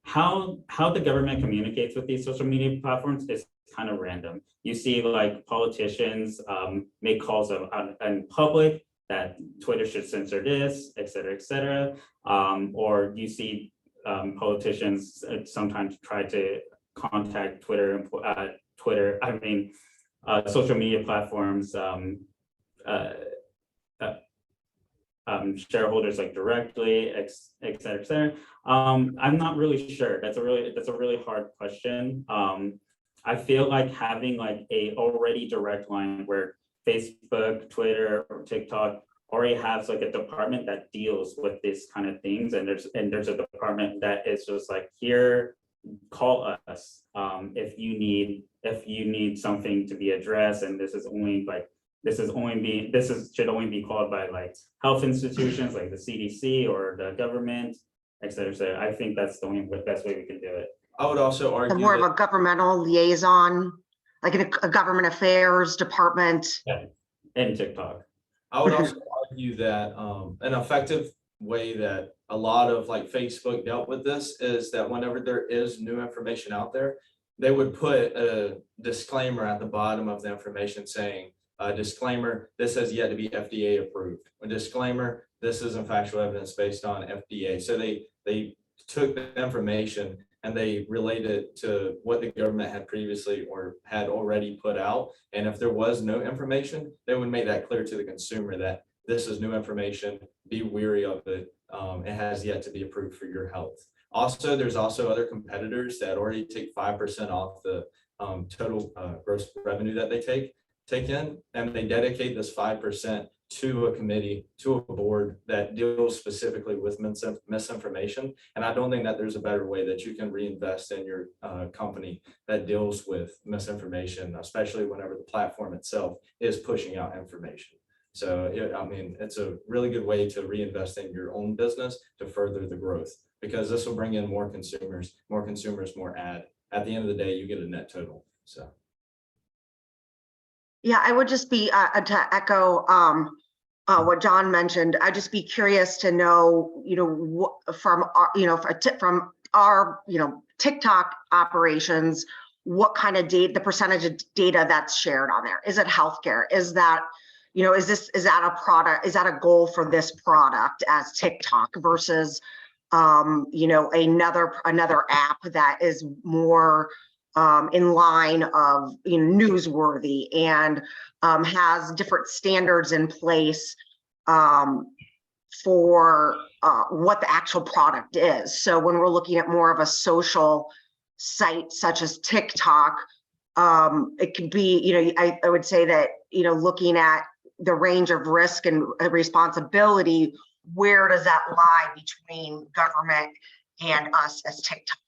how the government communicates with these social media platforms is kind of random. You see like politicians make calls in public that Twitter should censor this, et cetera, or you see politicians sometimes try to contact social media platforms, shareholders like directly, et cetera. I'm not really sure. That's a really hard question. I feel like having like a already direct line where Facebook, Twitter, or TikTok already has like a department that deals with this kind of things, and there's a department that is just like, here, call us if you need something to be addressed, and this should only be called by like health institutions like the CDC or the government, et cetera. I think that's the only best way we can do it. I would also argue More of that a governmental liaison, like a government affairs department. And TikTok. I would also argue that an effective way that a lot of like Facebook dealt with this is that whenever there is new information out there, they would put a disclaimer at the bottom of the information saying, disclaimer, this has yet to be FDA approved. A disclaimer, this isn't factual evidence based on FDA. So they took the information and they related it to what the government had previously or had already put out. And if there was no information, they would make that clear to the consumer that this is new information, be wary of it. It has yet to be approved for your health. Also, there's also other competitors that already take 5% off the total gross revenue that they take in, and they dedicate this 5% to a committee, to a board that deals specifically with misinformation. And I don't think that there's a better way that you can reinvest in your company that deals with misinformation, especially whenever the platform itself is pushing out information. So, it's a really good way to reinvest in your own business to further the growth, because this will bring in more consumers, more ad. At the end of the day, you get a net total, so. Yeah, I would just be to echo what John mentioned. I'd just be curious to know, from our TikTok operations, what kind of data, the percentage of data that's shared on there. Is it healthcare? Is that, is that a product? Is that a goal for this product as TikTok versus, another app that is more in line of, newsworthy, and has different standards in place for what the actual product is. So when we're looking at more of a social site such as TikTok, it could be, I would say that, looking at the range of risk and responsibility, where does that lie between government and us as TikTok,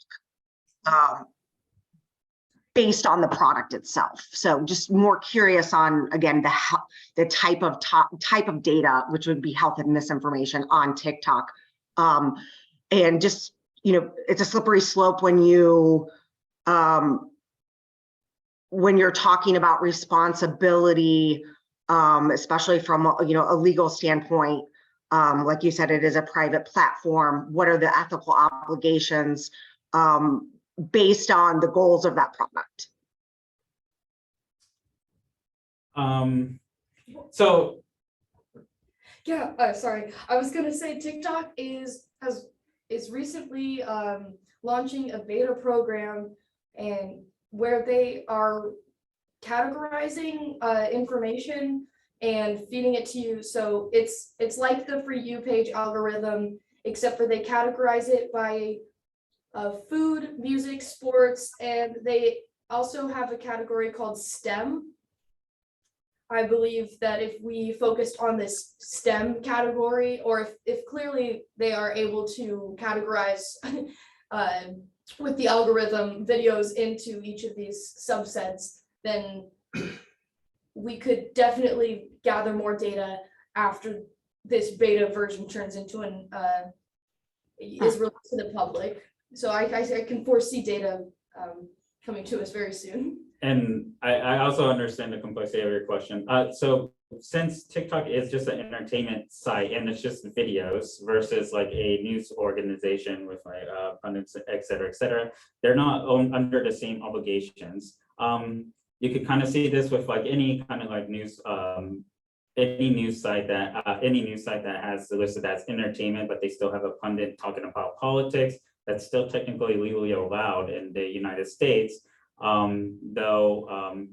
based on the product itself? So just more curious on, again, the type of data, which would be health and misinformation on TikTok. And just, it's a slippery slope when you're talking about responsibility, especially from a legal standpoint. Like you said, it is a private platform. What are the ethical obligations based on the goals of that product? So Yeah, sorry. I was gonna say TikTok is recently launching a beta program, and where they are categorizing information and feeding it to you. So it's like the For You page algorithm, except for they categorize it by food, music, sports, and they also have a category called STEM. I believe that if we focused on this STEM category, or if clearly they are able to categorize with the algorithm videos into each of these subsets, then we could definitely gather more data after this beta version turns into is released to the public. So I can foresee data coming to us very soon. And I also understand the complexity of your question. So since TikTok is just an entertainment site and it's just videos versus like a news organization with like pundits, et cetera, they're not under the same obligations. You could kind of see this with like any kind of like news, any news site that has listed as entertainment, but they still have a pundit talking about politics. That's still technically legally allowed in the United States. Though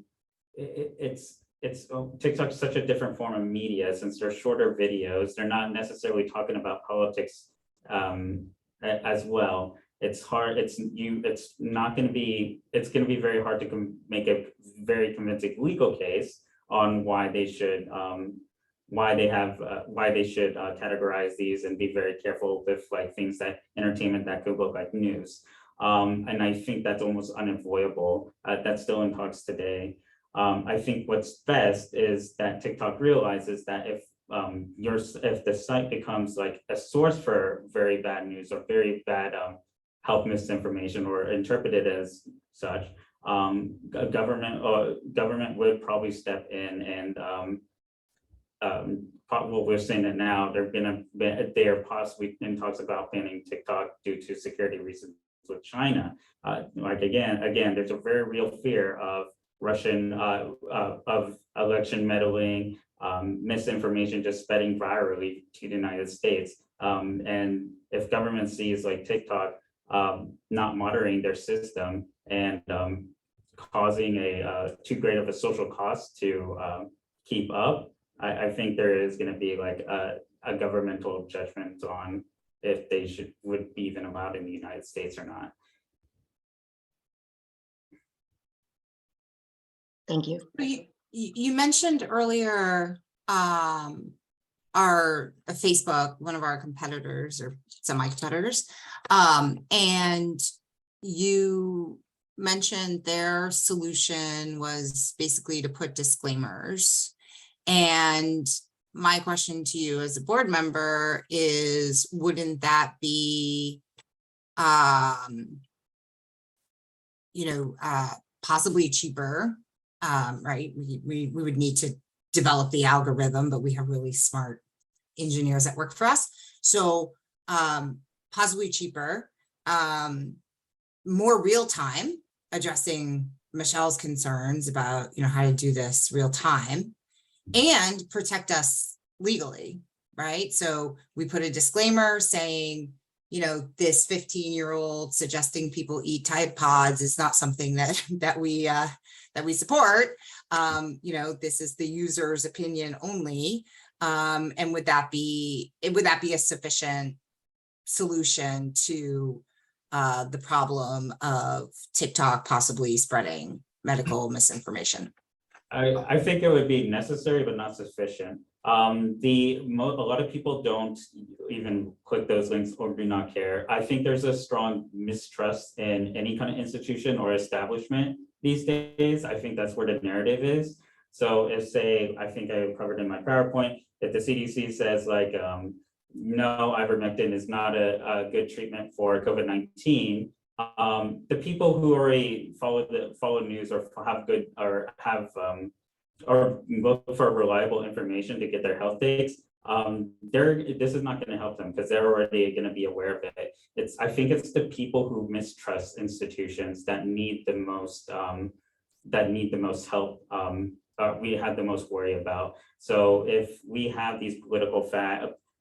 TikTok is such a different form of media, since they're shorter videos, they're not necessarily talking about politics as well. It's hard, it's going to be very hard to make a very convincing legal case on why they should categorize these and be very careful with like things that entertainment that could look like news. And I think that's almost unavoidable. That's still in talks today. I think what's best is that TikTok realizes that if the site becomes like a source for very bad news or very bad health misinformation or interpreted as such, government would probably step in and we're seeing it now. They are possibly in talks about banning TikTok due to security reasons with China. Like again, there's a very real fear of Russian of election meddling, misinformation just spreading virally to the United States. And if government sees like TikTok not monitoring their system and causing a too great of a social cost to keep up, I think there is going to be like a governmental judgment on if they would be even allowed in the United States or not. Thank you. You mentioned earlier our Facebook, one of our competitors or semi-competitors, and you mentioned their solution was basically to put disclaimers. And my question to you as a board member is, wouldn't that be, possibly cheaper, right? We would need to develop the algorithm, but we have really smart engineers that work for us. So possibly cheaper, more real time, addressing Michelle's concerns about, how to do this real time, and protect us legally, right? So we put a disclaimer saying, this 15-year-old suggesting people eat Tide Pods is not something that we support. This is the user's opinion only. And would that be a sufficient solution to the problem of TikTok possibly spreading medical misinformation? I think it would be necessary, but not sufficient. A lot of people don't even click those links or do not care. I think there's a strong mistrust in any kind of institution or establishment these days. I think that's where the narrative is. So if, say, I think I covered in my PowerPoint, if the CDC says like, no, ivermectin is not a good treatment for COVID-19, the people who already follow news or or look for reliable information to get their health takes, this is not going to help them because they're already going to be aware of it. I think it's the people who mistrust institutions that need the most help. We have the most worry about. So if we have these political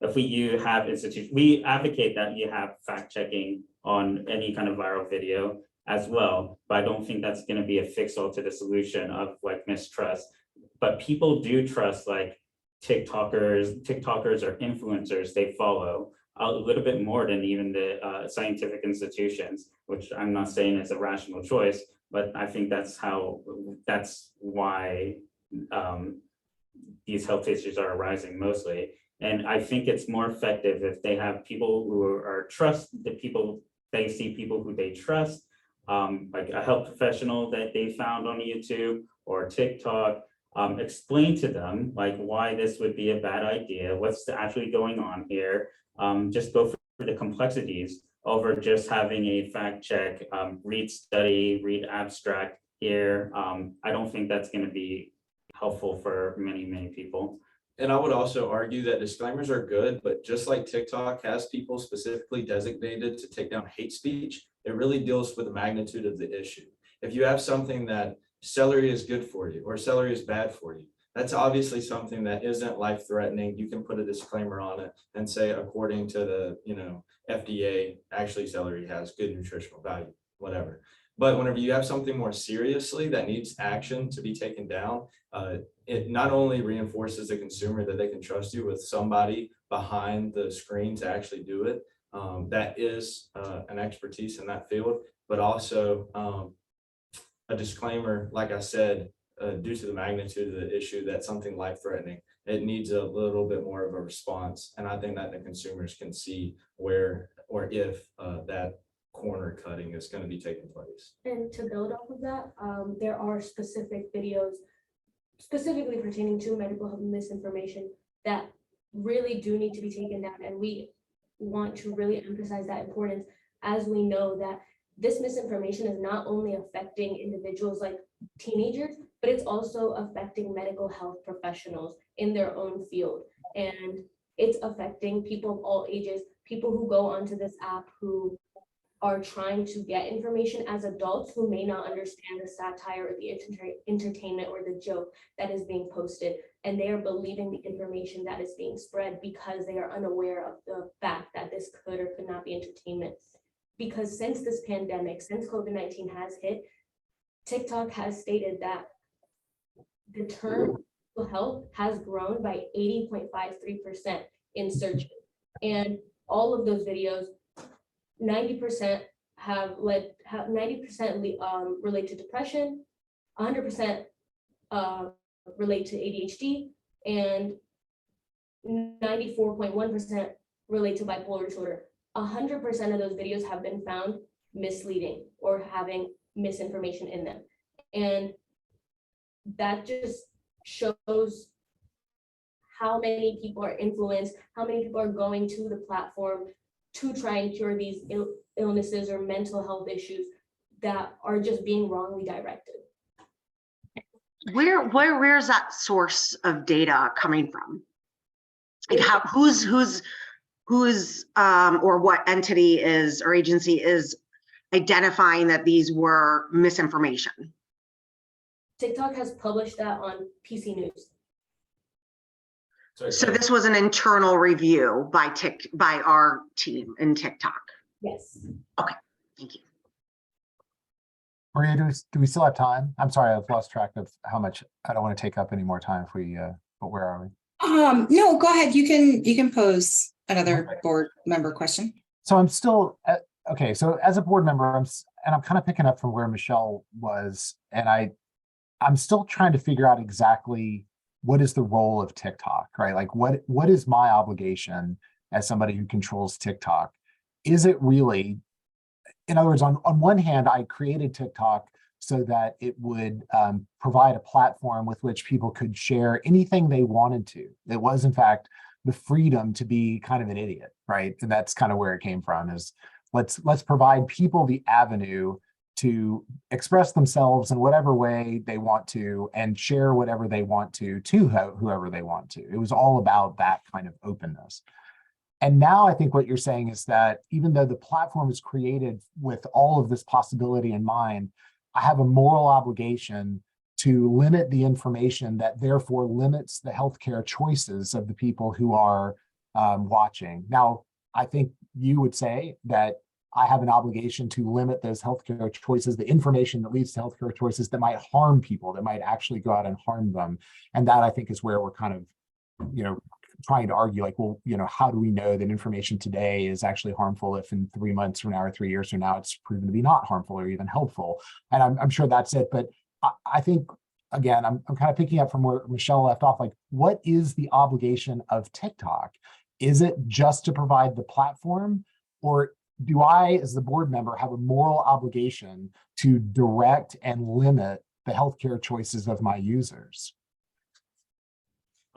we advocate that you have fact checking on any kind of viral video as well, but I don't think that's going to be a fix-all to the solution of like mistrust. But people do trust like TikTokers or influencers they follow a little bit more than even the scientific institutions, which I'm not saying is a rational choice, but I think that's why these health issues are arising mostly. And I think it's more effective if they have people who they see people who they trust, like a health professional that they found on YouTube or TikTok, explain to them like why this would be a bad idea, what's actually going on here. Just go for the complexities over just having a fact check, read study, read abstract here. I don't think that's going to be helpful for many people. And I would also argue that disclaimers are good, but just like TikTok has people specifically designated to take down hate speech, it really deals with the magnitude of the issue. If you have something that celery is good for you or celery is bad for you, that's obviously something that isn't life-threatening. You can put a disclaimer on it and say, according to the FDA, actually celery has good nutritional value, whatever. But whenever you have something more seriously that needs action to be taken down, it not only reinforces the consumer that they can trust you with somebody behind the screen to actually do it, that is an expertise in that field, but also a disclaimer, like I said, due to the magnitude of the issue, that's something life-threatening. It needs a little bit more of a response. And I think that the consumers can see where or if that corner cutting is going to be taking place. And to build off of that, there are specific videos specifically pertaining to medical health misinformation that really do need to be taken down. And we want to really emphasize that importance, as we know that this misinformation is not only affecting individuals like teenagers, but it's also affecting medical health professionals in their own field. And it's affecting people of all ages, people who go onto this app who are trying to get information as adults who may not understand the satire or the entertainment or the joke that is being posted. And they are believing the information that is being spread because they are unaware of the fact that this could or could not be entertainment. Because since this pandemic, since COVID-19 has hit, TikTok has stated that the term mental health has grown by 80.53% in searches. And all of those videos, 90% relate to depression, 100% relate to ADHD, and 94.1% relate to bipolar disorder. 100% of those videos have been found misleading or having misinformation in them. And that just shows how many people are influenced, how many people are going to the platform to try and cure these illnesses or mental health issues that are just being wrongly directed. Where's that source of data coming from? Like who's or what entity is or agency is identifying that these were misinformation? TikTok has published that on PC News. Sorry, So Kate. this was an internal review by our team in TikTok. Yes. Thank you. Maria, do we still have time? I'm sorry, I've lost track of how much, I don't want to take up any more time if we, but where are we? No, go ahead. You can pose another Okay. board member question. So I'm still, okay, so as a board member, and I'm kind of picking up from where Michelle was, and I'm still trying to figure out exactly what is the role of TikTok, right? Like what is my obligation as somebody who controls TikTok? Is it really, in other words, on one hand, I created TikTok so that it would provide a platform with which people could share anything they wanted to. It was, in fact, the freedom to be kind of an idiot, right? And that's kind of where it came from, is let's provide people the avenue to express themselves in whatever way they want to and share whatever they want to whoever they want to. It was all about that kind of openness. And now I think what you're saying is that even though the platform is created with all of this possibility in mind, I have a moral obligation to limit the information that therefore limits the healthcare choices of the people who are watching. Now, I think you would say that I have an obligation to limit those healthcare choices, the information that leads to healthcare choices that might harm people, that might actually go out and harm them. And that, I think, is where we're kind of, trying to argue, like, well, how do we know that information today is actually harmful if in 3 months from now or 3 years from now it's proven to be not harmful or even helpful? And I'm sure that's it. But I think, again, I'm kind of picking up from where Michelle left off. Like, what is the obligation of TikTok? Is it just to provide the platform, or do I, as the board member, have a moral obligation to direct and limit the healthcare choices of my users?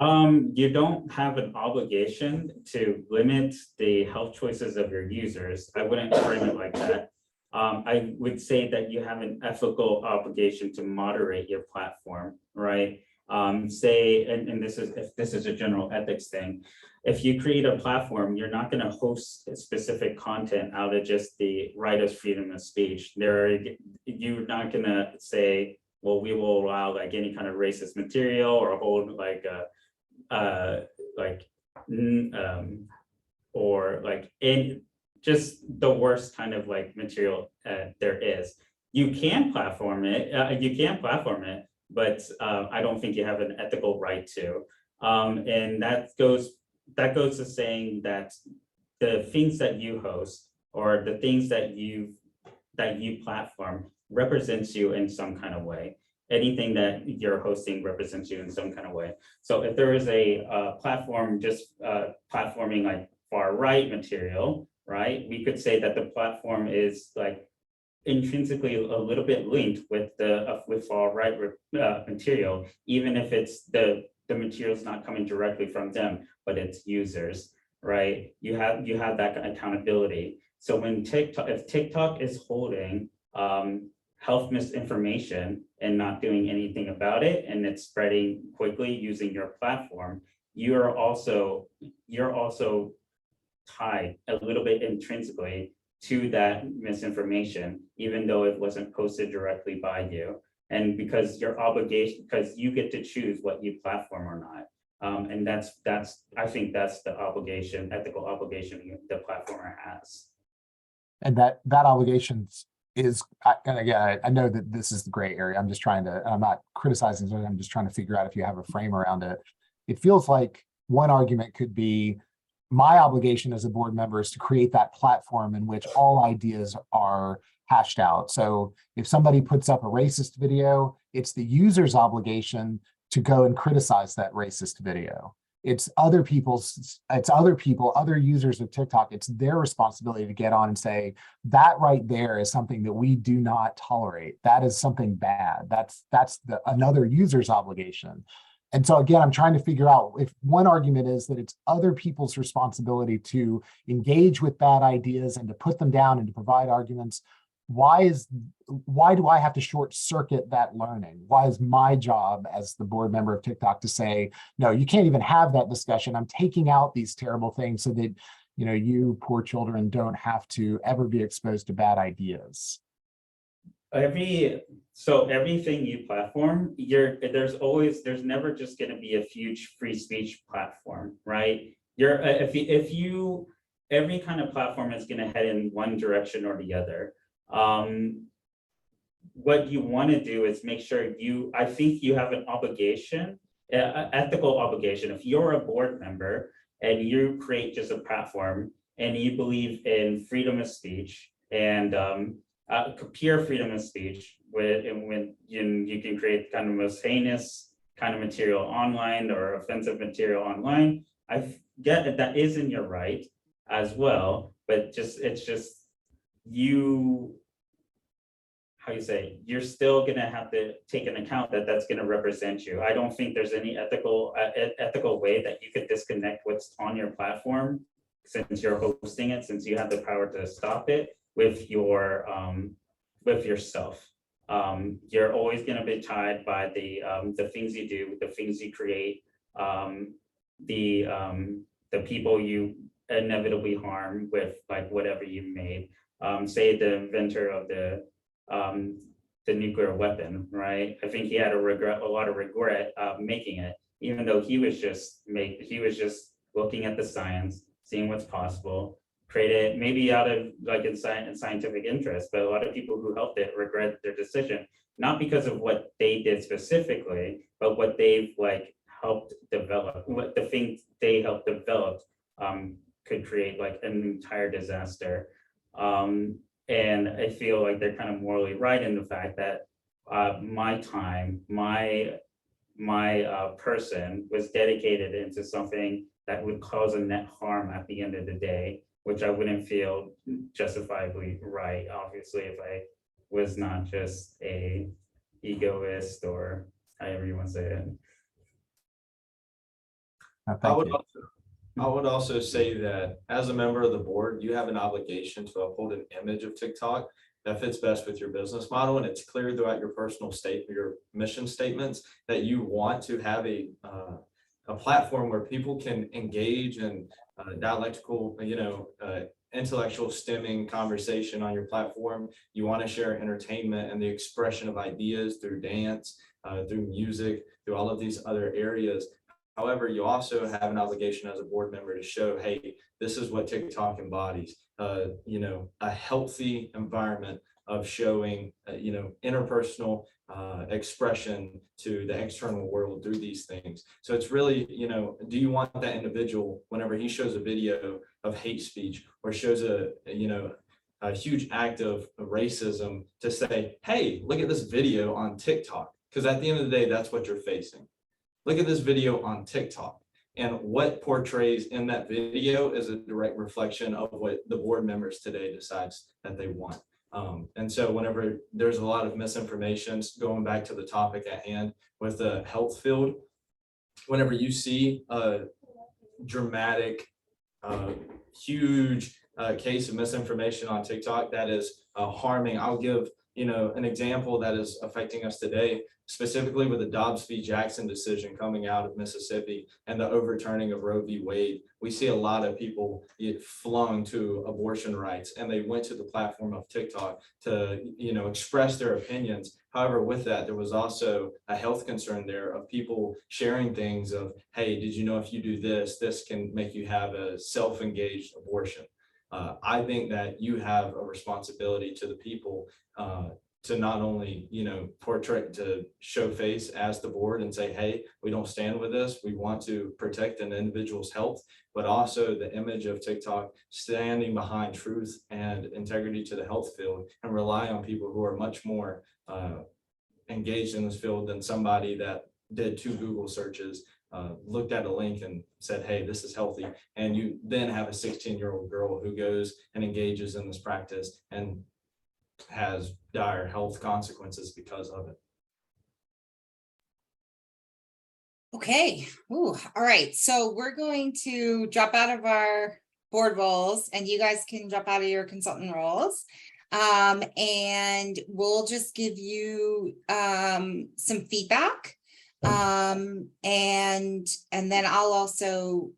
You don't have an obligation to limit the health choices of your users. I wouldn't frame it like that. I would say that you have an ethical obligation to moderate your platform, right? Say, and this is, if this is a general ethics thing, if you create a platform, you're not going to host specific content out of just the right of freedom of speech. You're not going to say, well, we will allow like any kind of racist material or hold like or like in just the worst kind of like material there is. You can platform it, but I don't think you have an ethical right to. And that goes to saying that the things that you host or the things that you platform represents you in some kind of way. Anything that you're hosting represents you in some kind of way. So if there is a platform just platforming like far right material, right? We could say that the platform is like intrinsically a little bit linked with the with far right material, even if it's the material's not coming directly from them, but it's users, right? You have that accountability. So when if TikTok is holding health misinformation and not doing anything about it, and it's spreading quickly using your platform, you're also tied a little bit intrinsically to that misinformation, even though it wasn't posted directly by you. And because your obligation, because you get to choose what you platform or not. And that's I think that's the obligation, ethical obligation the platformer has. And that obligation is, and again, I know that this is the gray area. I'm just trying to, I'm not criticizing, I'm just trying to figure out if you have a frame around it. It feels like one argument could be my obligation as a board member is to create that platform in which all ideas are hashed out. So if somebody puts up a racist video, it's the user's obligation to go and criticize that racist video. It's other users of TikTok, it's their responsibility to get on and say, that right there is something that we do not tolerate. That is something bad. That's another user's obligation. And so again, I'm trying to figure out if one argument is that it's other people's responsibility to engage with bad ideas and to put them down and to provide arguments. Why do I have to short circuit that learning? Why is my job as the board member of TikTok to say, no, you can't even have that discussion. I'm taking out these terrible things so that, you poor children don't have to ever be exposed to bad ideas. Everything you platform, there's never just gonna be a huge free speech platform, right? Every kind of platform is gonna head in one direction or the other. What you wanna do is make sure I think you have an obligation, ethical obligation. If you're a board member and you create just a platform and you believe in freedom of speech and pure freedom of speech, when you can create kind of most heinous kind of material online or offensive material online, I get that is in your right as well, but it's just how you say, you're still gonna have to take an account that that's gonna represent you. I don't think there's any ethical way that you could disconnect what's on your platform since you're hosting it, since you have the power to stop it with yourself. You're always gonna be tied by the things you do, the things you create, the people you inevitably harm with like whatever you made. Say the inventor of the nuclear weapon, right? I think he had a lot of regret making it, even though he was just looking at the science, seeing what's possible, created maybe out of like in scientific interest, but a lot of people who helped it regret their decision, not because of what they did specifically, but what they've like helped develop, what the things they helped develop could create like an entire disaster. And I feel like they're kind of morally right in the fact that my time, my person was dedicated into something that would cause a net harm at the end of the day, which I wouldn't feel justifiably right, obviously, if I was not just a egoist or however you want to say it. Thank you. I would also say that as a member of the board, you have an obligation to uphold an image of TikTok that fits best with your business model. And it's clear throughout your personal statement, your mission statements, that you want to have a platform where people can engage in dialectical, intellectual stemming conversation on your platform. You want to share entertainment and the expression of ideas through dance, through music, through all of these other areas. However, you also have an obligation as a board member to show, hey, this is what TikTok embodies, a healthy environment of showing, interpersonal expression to the external world through these things. So it's really, do you want that individual, whenever he shows a video of hate speech or shows a huge act of racism, to say, hey, look at this video on TikTok? Because at the end of the day, that's what you're facing. Look at this video on TikTok, and what portrays in that video is a direct reflection of what the board members today decides that they want. And so whenever there's a lot of misinformation, going back to the topic at hand with the health field, whenever you see a dramatic, huge case of misinformation on TikTok that is harming, I'll give an example that is affecting us today, specifically with the Dobbs v. Jackson decision coming out of Mississippi and the overturning of Roe v. Wade. We see a lot of people get flung to abortion rights, and they went to the platform of TikTok to, express their opinions. However, with that, there was also a health concern there of people sharing things of, hey, did you know if you do this, this can make you have a self-engaged abortion. I think that you have a responsibility to the people to not only, portray, to show face as the board and say, hey, we don't stand with this. We want to protect an individual's health, but also the image of TikTok standing behind truth and integrity to the health field and rely on people who are much more engaged in this field than somebody that did 2 Google searches, looked at a link and said, hey, this is healthy. And you then have a 16-year-old girl who goes and engages in this practice and has dire health consequences because of it. Okay, ooh, all right. So we're going to drop out of our board roles, and you guys can drop out of your consultant roles. And we'll just give you some feedback. And then I'll also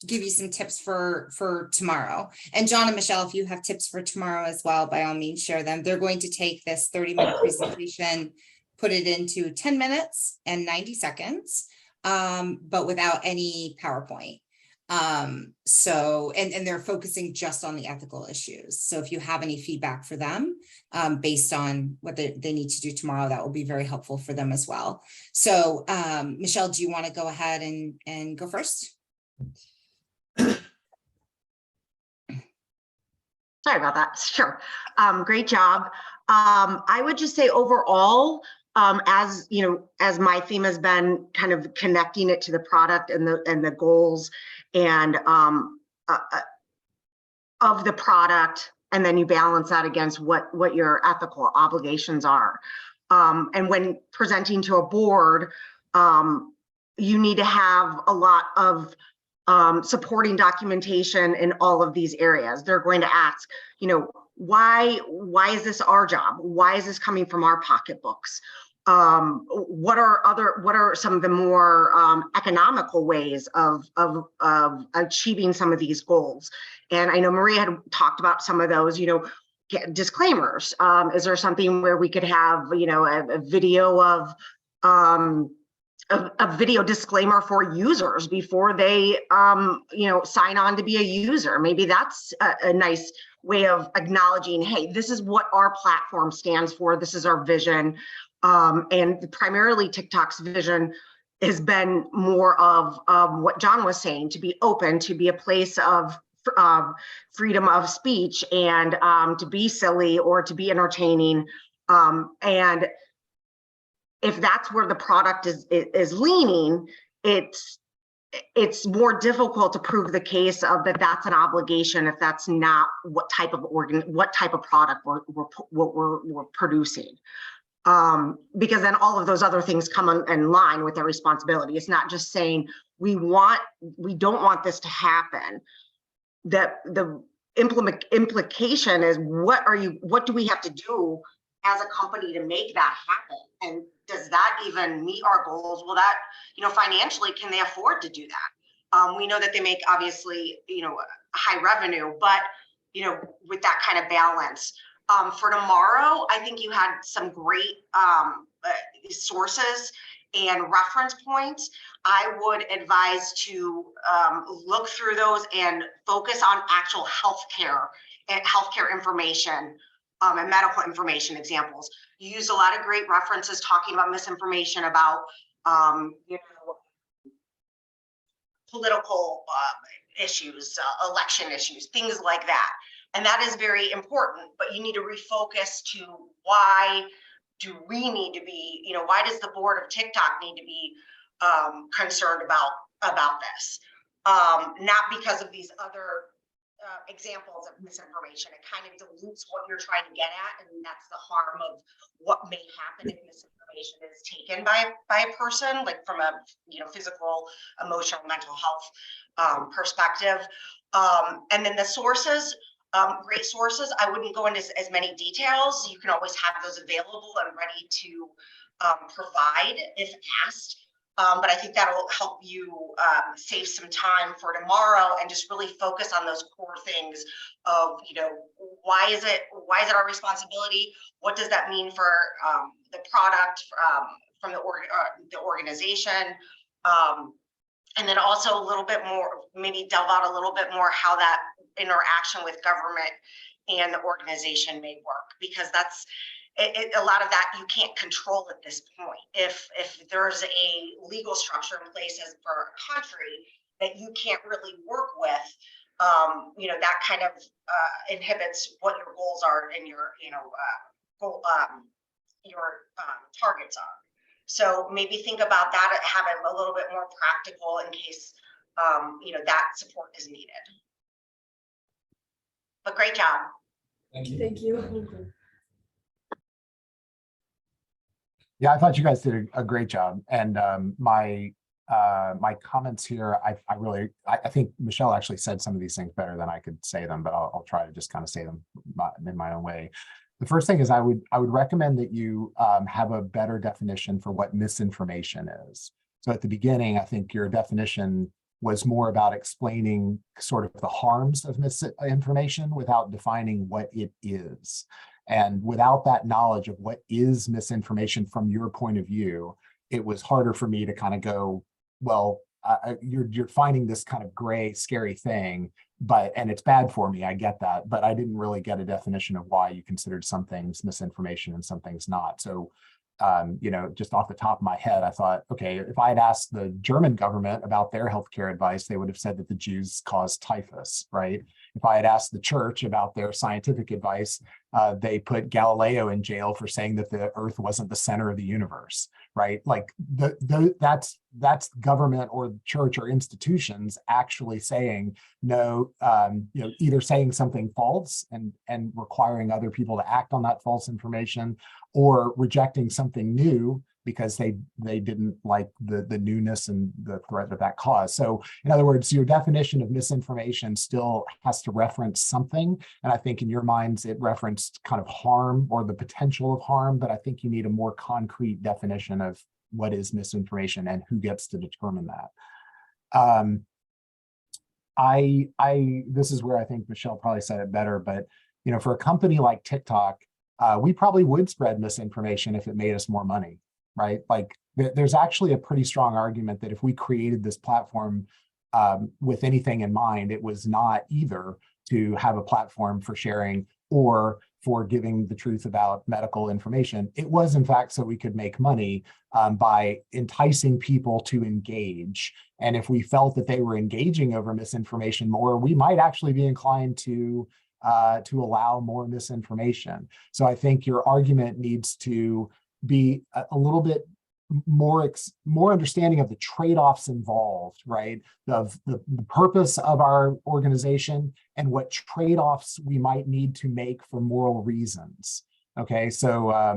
give you some tips for tomorrow. And John and Michelle, if you have tips for tomorrow as well, by all means, share them. They're going to take this 30-minute presentation, put it into 10 minutes and 90 seconds, but without any PowerPoint. So, and they're focusing just on the ethical issues. So if you have any feedback for them, based on what they need to do tomorrow, that will be very helpful for them as well. So, Michelle, do you want to go ahead and go first? Sorry about that. Sure. Great job. I would just say overall, as you know, as my theme has been kind of connecting it to the product and the goals and of the product, and then you balance that against what your ethical obligations are. And when presenting to a board, you need to have a lot of supporting documentation in all of these areas. They're going to ask, you know, why is this our job? Why is this coming from our pocketbooks? What are some of the more economical ways of achieving some of these goals? And I know Maria had talked about some of those, you know, disclaimers. Is there something where we could have, you know, a video of a video disclaimer for users before they you know, sign on to be a user? Maybe that's a nice way of acknowledging, hey, this is what our platform stands for, this is our vision. And primarily TikTok's vision has been more of what John was saying, to be open, to be a place of freedom of speech, and to be silly or to be entertaining. And if that's where the product is leaning, it's more difficult to prove the case of that's an obligation if that's not what type of product we're producing. Because then all of those other things come in line with their responsibility. It's not just saying we don't want this to happen. That the implication is what do we have to do as a company to make that happen? And does that even meet our goals? Well, that, you know, financially, can they afford to do that? We know that they make obviously, you know, high revenue, but, you know, with that kind of balance. For tomorrow, I think you had some great sources and reference points. I would advise to look through those and focus on actual healthcare and healthcare information and medical information examples. You used a lot of great references talking about misinformation about you know, political issues, election issues, things like that. And that is very important, but you need to refocus to why do we need to be, you know, why does the board of TikTok need to be concerned about this? Not because of these other examples of misinformation. It kind of dilutes what you're trying to get at, and that's the harm of what may happen if misinformation is taken by a person, like from a, you know, physical, emotional, mental health perspective. And then the sources. Great sources. I wouldn't go into as many details. You can always have those available and ready to provide if asked. But I think that'll help you save some time for tomorrow and just really focus on those core things of, you know, why is it our responsibility? What does that mean for the product from the organization? And then also a little bit more, maybe delve out a little bit more how that interaction with government and the organization may work, because that's a lot of that you can't control at this point. If there's a legal structure in place as for a country that you can't really work with, you know, that kind of inhibits what your goals are and your, you know, targets are. So maybe think about that, have it a little bit more practical in case, you know, that support is needed. But great job. Thank you. Thank you. Yeah, I thought you guys did a great job. And my comments here, I think Michelle actually said some of these things better than I could say them, but I'll try to just kind of say them in my own way. The first thing is I would recommend that you have a better definition for what misinformation is. So at the beginning, I think your definition was more about explaining sort of the harms of misinformation without defining what it is. And without that knowledge of what is misinformation from your point of view, it was harder for me to kind of go, well, you're finding this kind of gray, scary thing, and it's bad for me. I get that, but I didn't really get a definition of why you considered some things misinformation and some things not. So, just off the top of my head, I thought, okay, if I had asked the German government about their healthcare advice, they would have said that the Jews caused typhus, right? If I had asked the church about their scientific advice, they put Galileo in jail for saying that the Earth wasn't the center of the universe, right? Like that's government or church or institutions actually saying no, either saying something false and requiring other people to act on that false information, or rejecting something new because they didn't like the newness and the threat that caused. So in other words, your definition of misinformation still has to reference something. And I think in your minds, it referenced kind of harm or the potential of harm, but I think you need a more concrete definition of what is misinformation and who gets to determine that. This is where I think Michelle probably said it better, but for a company like TikTok, we probably would spread misinformation if it made us more money, right? Like there's actually a pretty strong argument that if we created this platform with anything in mind, it was not either to have a platform for sharing or for giving the truth about medical information. It was, in fact, so we could make money by enticing people to engage. And if we felt that they were engaging over misinformation more, we might actually be inclined to allow more misinformation. So I think your argument needs to be a little bit more understanding of the trade-offs involved, right? Of the purpose of our organization and what trade-offs we might need to make for moral reasons. Okay, so I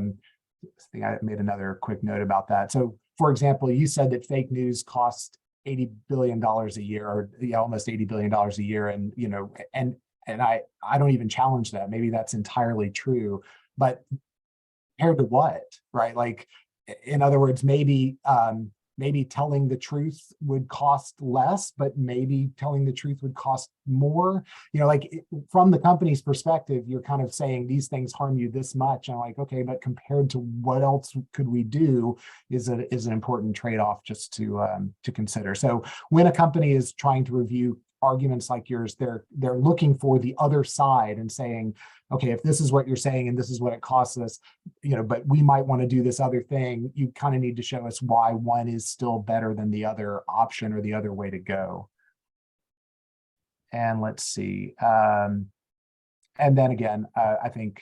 think I made another quick note about that. So for example, you said that fake news costs $80 billion a year, or almost $80 billion a year. And I don't even challenge that. Maybe that's entirely true, but compared to what, right? Like, in other words, maybe telling the truth would cost less, but maybe telling the truth would cost more. From the company's perspective, you're kind of saying these things harm you this much. And I'm like, okay, but compared to what else could we do is an important trade-off just to consider. So when a company is trying to review arguments like yours, they're looking for the other side and saying, okay, if this is what you're saying and this is what it costs us, but we might want to do this other thing, you kind of need to show us why one is still better than the other option or the other way to go. And let's see. And then again, I think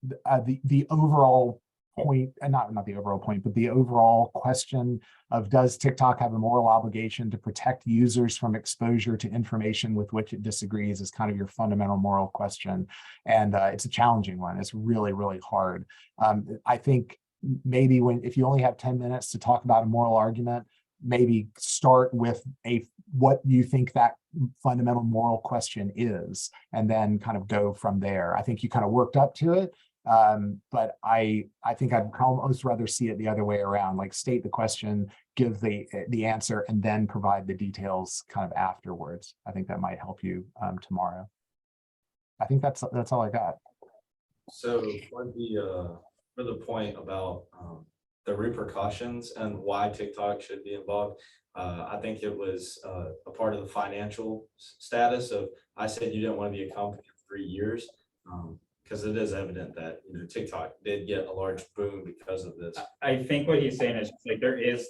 the overall point, and not the overall point, but the overall question of, does TikTok have a moral obligation to protect users from exposure to information with which it disagrees, is kind of your fundamental moral question. And it's a challenging one. It's really, really hard. I think maybe if you only have 10 minutes to talk about a moral argument, maybe start with what you think that fundamental moral question is, and then kind of go from there. I think you kind of worked up to it. But I think I'd almost rather see it the other way around, like state the question, give the answer, and then provide the details kind of afterwards. I think that might help you tomorrow. I think that's all I got. So for the point about the repercussions and why TikTok should be involved, I think it was a part of the financial status of, I said you didn't want to be a company for 3 years. Because it is evident that TikTok did get a large boom because of this. I think what he's saying is like there is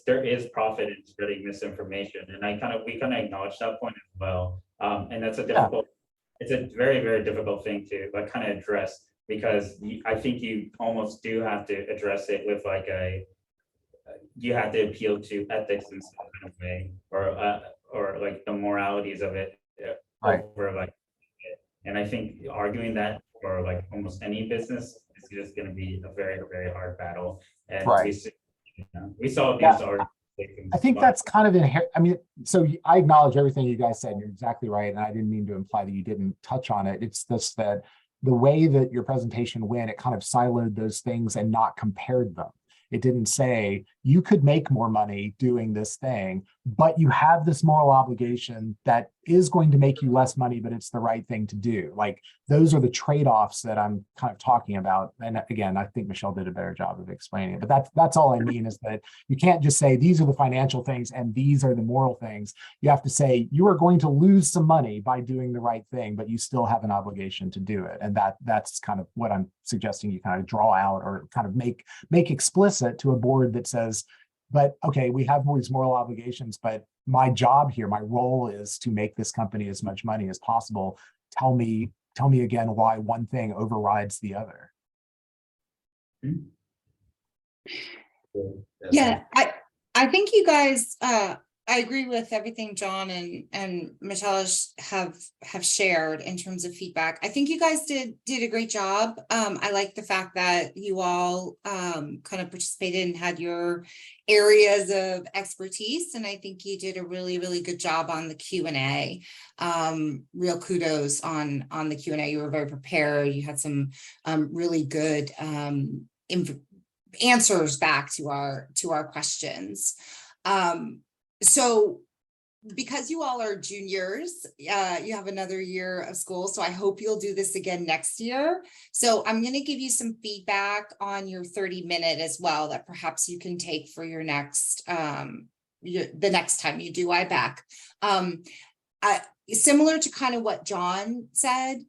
profit in spreading misinformation, and we kind of acknowledge that point as well. And that's it's a very, very difficult thing to kind of address, because I think you almost do have to address it with you have to appeal to ethics in some kind of way, or like the moralities of it, right? And I think arguing that for almost any business is just going to be a very, very hard battle. And right. We saw these arguments. I think that's kind of inherent. I mean, so I acknowledge everything you guys said. You're exactly right. And I didn't mean to imply that you didn't touch on it. It's just that the way that your presentation went, it kind of siloed those things and not compared them. It didn't say you could make more money doing this thing, but you have this moral obligation that is going to make you less money, but it's the right thing to do. Like, those are the trade-offs that I'm kind of talking about. And again, I think Michelle did a better job of explaining it, but that's all I mean, is that you can't just say these are the financial things and these are the moral things. You have to say you are going to lose some money by doing the right thing, but you still have an obligation to do it. And that's kind of what I'm suggesting you kind of draw out, or kind of make explicit to a board that says, but okay, we have these moral obligations, but my job here, my role is to make this company as much money as possible. Tell me again why one thing overrides the other. Yeah, I think you guys, I agree with everything John and Michelle have shared in terms of feedback. I think you guys did a great job. I like the fact that you all kind of participated and had your areas of expertise, and I think you did a really, really good job on the Q&A. Real kudos on the Q&A. You were very prepared. You had some really good answers back to our questions. So because you all are juniors, you have another year of school, so I hope you'll do this again next year. So I'm going to give you some feedback on your 30-minute as well, that perhaps you can take for your next, the next time you do IBAC. Similar to kind of what John said,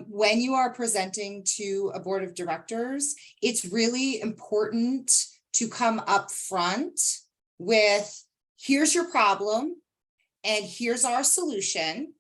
when you are presenting to a board of directors, it's really important to come up front with, here's your problem, and here's our solution.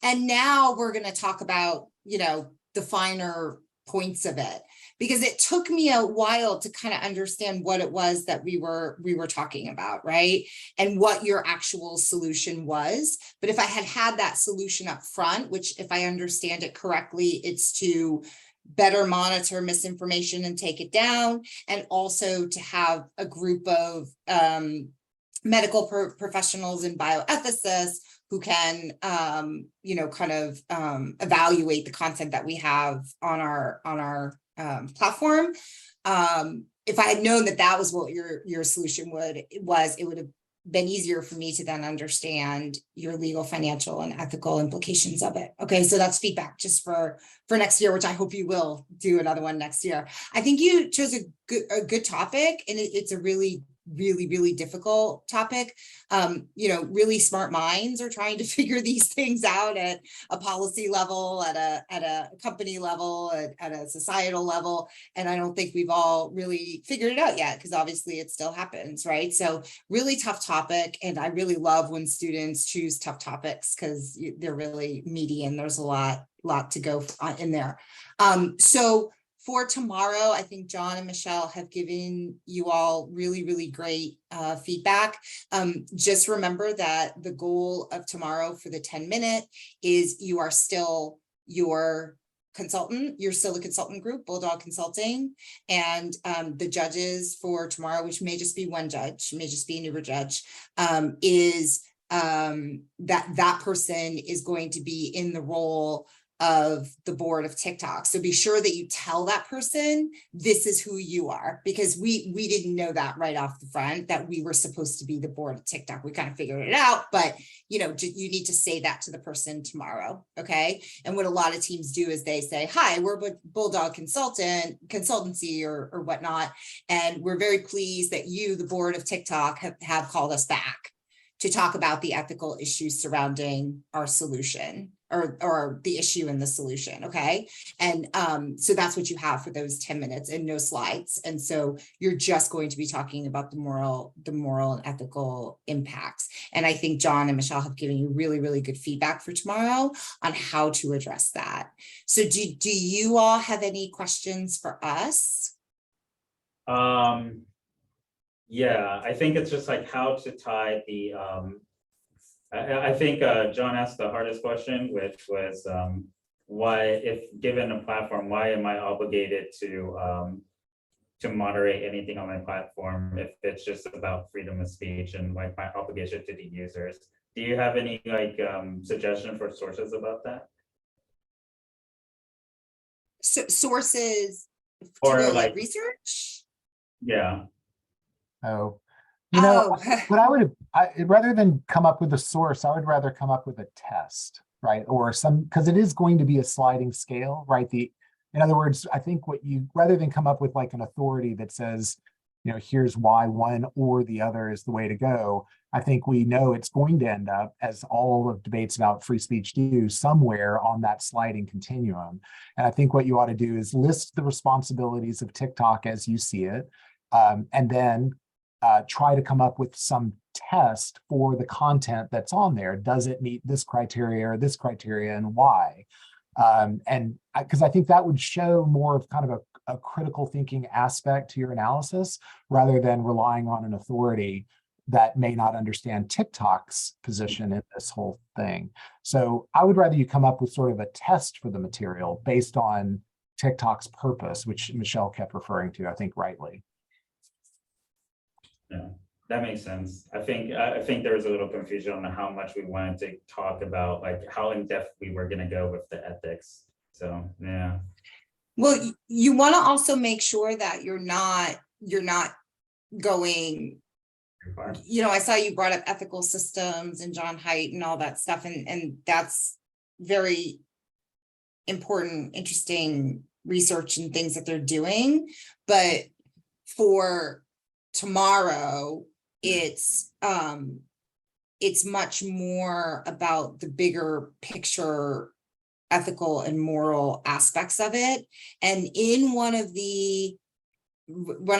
And now we're going to talk about, the finer points of it, because it took me a while to kind of understand what it was that we were talking about, right? And what your actual solution was. But if I had that solution up front, which, if I understand it correctly, it's to better monitor misinformation and take it down, and also to have a group of medical professionals and bioethicists who can, evaluate the content that we have on our platform. If I had known that was what your solution it would have been easier for me to then understand your legal, financial, and ethical implications of it. Okay, so that's feedback just for next year, which I hope you will do another one next year. I think you chose a good topic, and it's a really difficult topic. Really smart minds are trying to figure these things out at a policy level, at a company level, at a societal level. And I don't think we've all really figured it out yet, because obviously it still happens, right? So really tough topic. And I really love when students choose tough topics, because they're really meaty and there's a lot to go in there. So for tomorrow, I think John and Michelle have given you all really, really great feedback. Just remember that the goal of tomorrow for the 10-minute is you are still your consultant. You're still a consultant group, Bulldog Consulting. And the judges for tomorrow, which may just be one judge, may just be a newer judge, is that person is going to be in the role of the board of TikTok. So be sure that you tell that person, this is who you are, because we didn't know that right off the front, that we were supposed to be the board of TikTok. We kind of figured it out, but you need to say that to the person tomorrow. Okay. And what a lot of teams do is they say, hi, we're Bulldog Consultancy or whatnot. And we're very pleased that you, the board of TikTok, have called us back to talk about the ethical issues surrounding our solution, or the issue and the solution. Okay. And so that's what you have for those 10 minutes, and no slides. And so you're just going to be talking about the moral and ethical impacts. And I think John and Michelle have given you really, really good feedback for tomorrow on how to address that. So do you all have any questions for us? Yeah, I think it's just like how to tie the, I think John asked the hardest question, which was why, if given a platform, why am I obligated to moderate anything on my platform if it's just about freedom of speech and like my obligation to the users? Do you have any suggestion for sources about that? So sources Or to like research? Yeah. Oh, You know, Oh, what I would, rather than come up with a source, I would rather come up with a test, right? Or some, because it is going to be a sliding scale, right? In other words, I think rather than come up with like an authority that says, here's why one or the other is the way to go. I think we know it's going to end up, as all of debates about free speech do, somewhere on that sliding continuum. And I think what you ought to do is list the responsibilities of TikTok as you see it, and then try to come up with some test for the content that's on there. Does it meet this criteria or this criteria, and why? And because I think that would show more of kind of a critical thinking aspect to your analysis, rather than relying on an authority that may not understand TikTok's position in this whole thing. So I would rather you come up with sort of a test for the material based on TikTok's purpose, which Michelle kept referring to, I think rightly. Yeah, that makes sense. I think there was a little confusion on how much we wanted to talk about, like how in depth we were gonna go with the ethics. So, yeah. well, you want to also make sure that you're not going, I saw you brought up ethical systems and John Haidt and all that stuff. And that's very important, interesting research and things that they're doing. But for tomorrow, it's much more about the bigger picture, ethical and moral aspects of it. And in one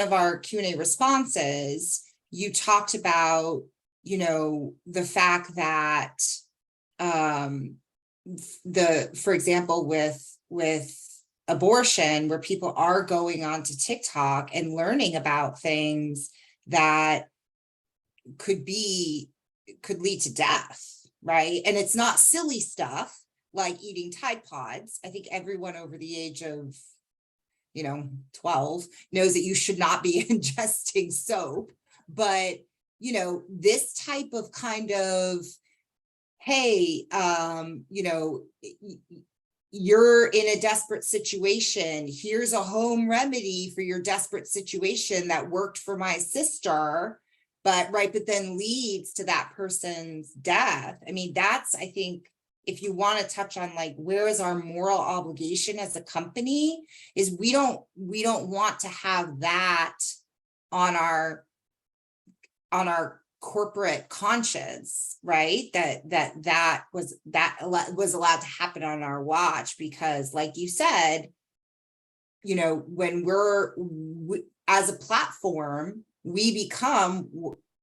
of our Q&A responses, you talked about, the fact that for example, with abortion, where people are going on to TikTok and learning about things that could lead to death, right? And it's not silly stuff like eating Tide Pods. I think everyone over the age of 12 knows that you should not be ingesting soap. But this type of kind of, hey, you're in a desperate situation, here's a home remedy for your desperate situation that worked for my sister, but then leads to that person's death. I mean, that's, I think, if you want to touch on like, where is our moral obligation as a company, is we don't want to have that on our corporate conscience, right? That was allowed to happen on our watch, because like you said, when as a platform,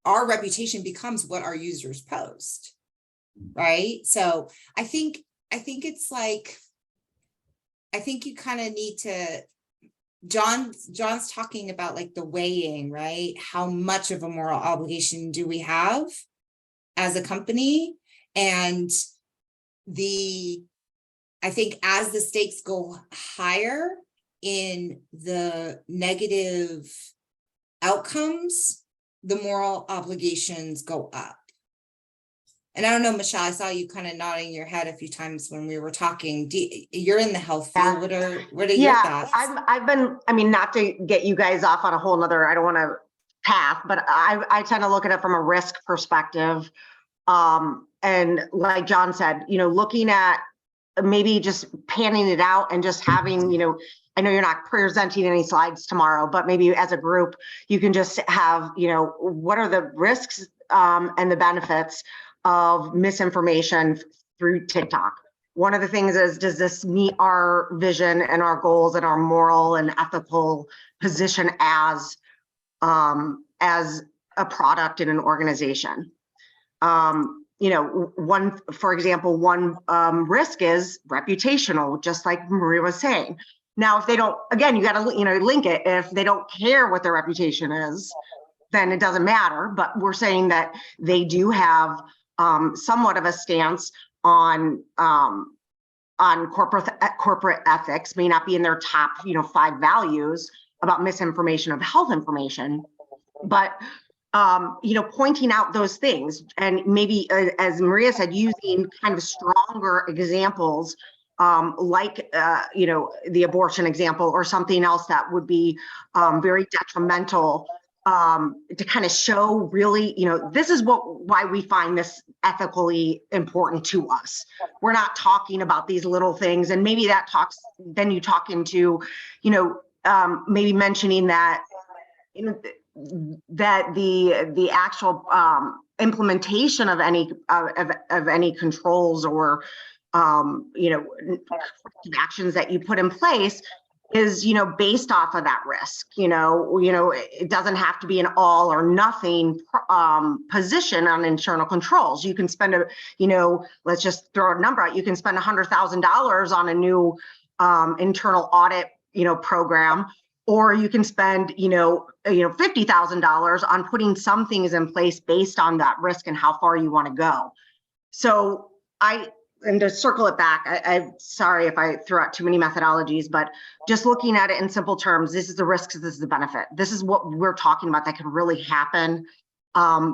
our reputation becomes what our users post, right? So I think it's like, I think you kind of need to, John's talking about like the weighing, right? How much of a moral obligation do we have as a company? And I think as the stakes go higher in the negative outcomes, the moral obligations go up. And I don't know, Michelle, I saw you kind of nodding your head a few times when we were talking. You're in the health field. What are your thoughts? I've been, not to get you guys off on a whole nother, I don't want to path, but I tend to look at it from a risk perspective. And like John said, looking at maybe just panning it out and just having, I know you're not presenting any slides tomorrow, but maybe as a group, you can just have, what are the risks and the benefits of misinformation through TikTok. One of the things is, does this meet our vision and our goals and our moral and ethical position as a product in an organization? For example, one risk is reputational, just like Maria was saying. Now, if they don't, again, you got to, link it. If they don't care what their reputation is, then it doesn't matter. But we're saying that they do have somewhat of a stance on corporate ethics, may not be in their top 5 values about misinformation of health information, but pointing out those things, and maybe as Maria said, using kind of stronger examples like the abortion example or something else that would be very detrimental to kind of show really, this is why we find this ethically important to us. We're not talking about these little things, and maybe that then you talk into, maybe mentioning that, that the actual implementation of any controls or actions that you put in place is, based off of that risk. It doesn't have to be an all or nothing position on internal controls. You can spend let's just throw a number out. You can spend $100,000 on a new internal audit, program, or you can spend, $50,000 on putting some things in place based on that risk and how far you want to go. So and to circle it back, I'm sorry if I threw out too many methodologies, but just looking at it in simple terms, this is the risks, this is the benefit. This is what we're talking about that could really happen.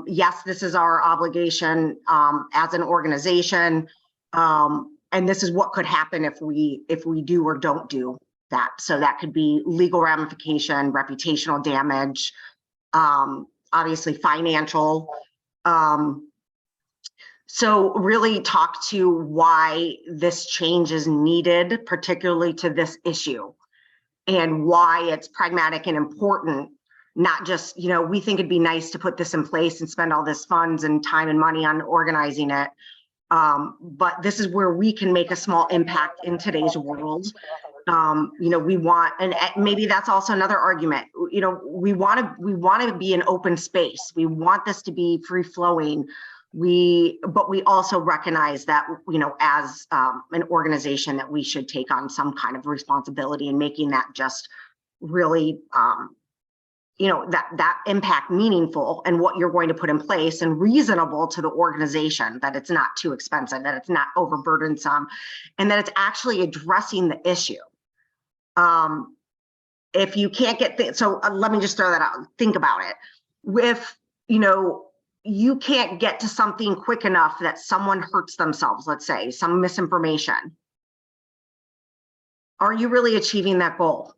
Yes, this is our obligation as an organization. And this is what could happen if we do or don't do that. So that could be legal ramification, reputational damage, obviously financial. So really talk to why this change is needed, particularly to this issue, and why it's pragmatic and important, not just, we think it'd be nice to put this in place and spend all this funds and time and money on organizing it. But this is where we can make a small impact in today's world. We want, and maybe that's also another argument, we want to be an open space. We want this to be free flowing. But we also recognize that, as an organization, that we should take on some kind of responsibility in making that just really, that impact meaningful, and what you're going to put in place and reasonable to the organization, that it's not too expensive, that it's not overburdensome, and that it's actually addressing the issue. If you can't get so let me just throw that out. Think about it. If, you can't get to something quick enough that someone hurts themselves, let's say, some misinformation, are you really achieving that goal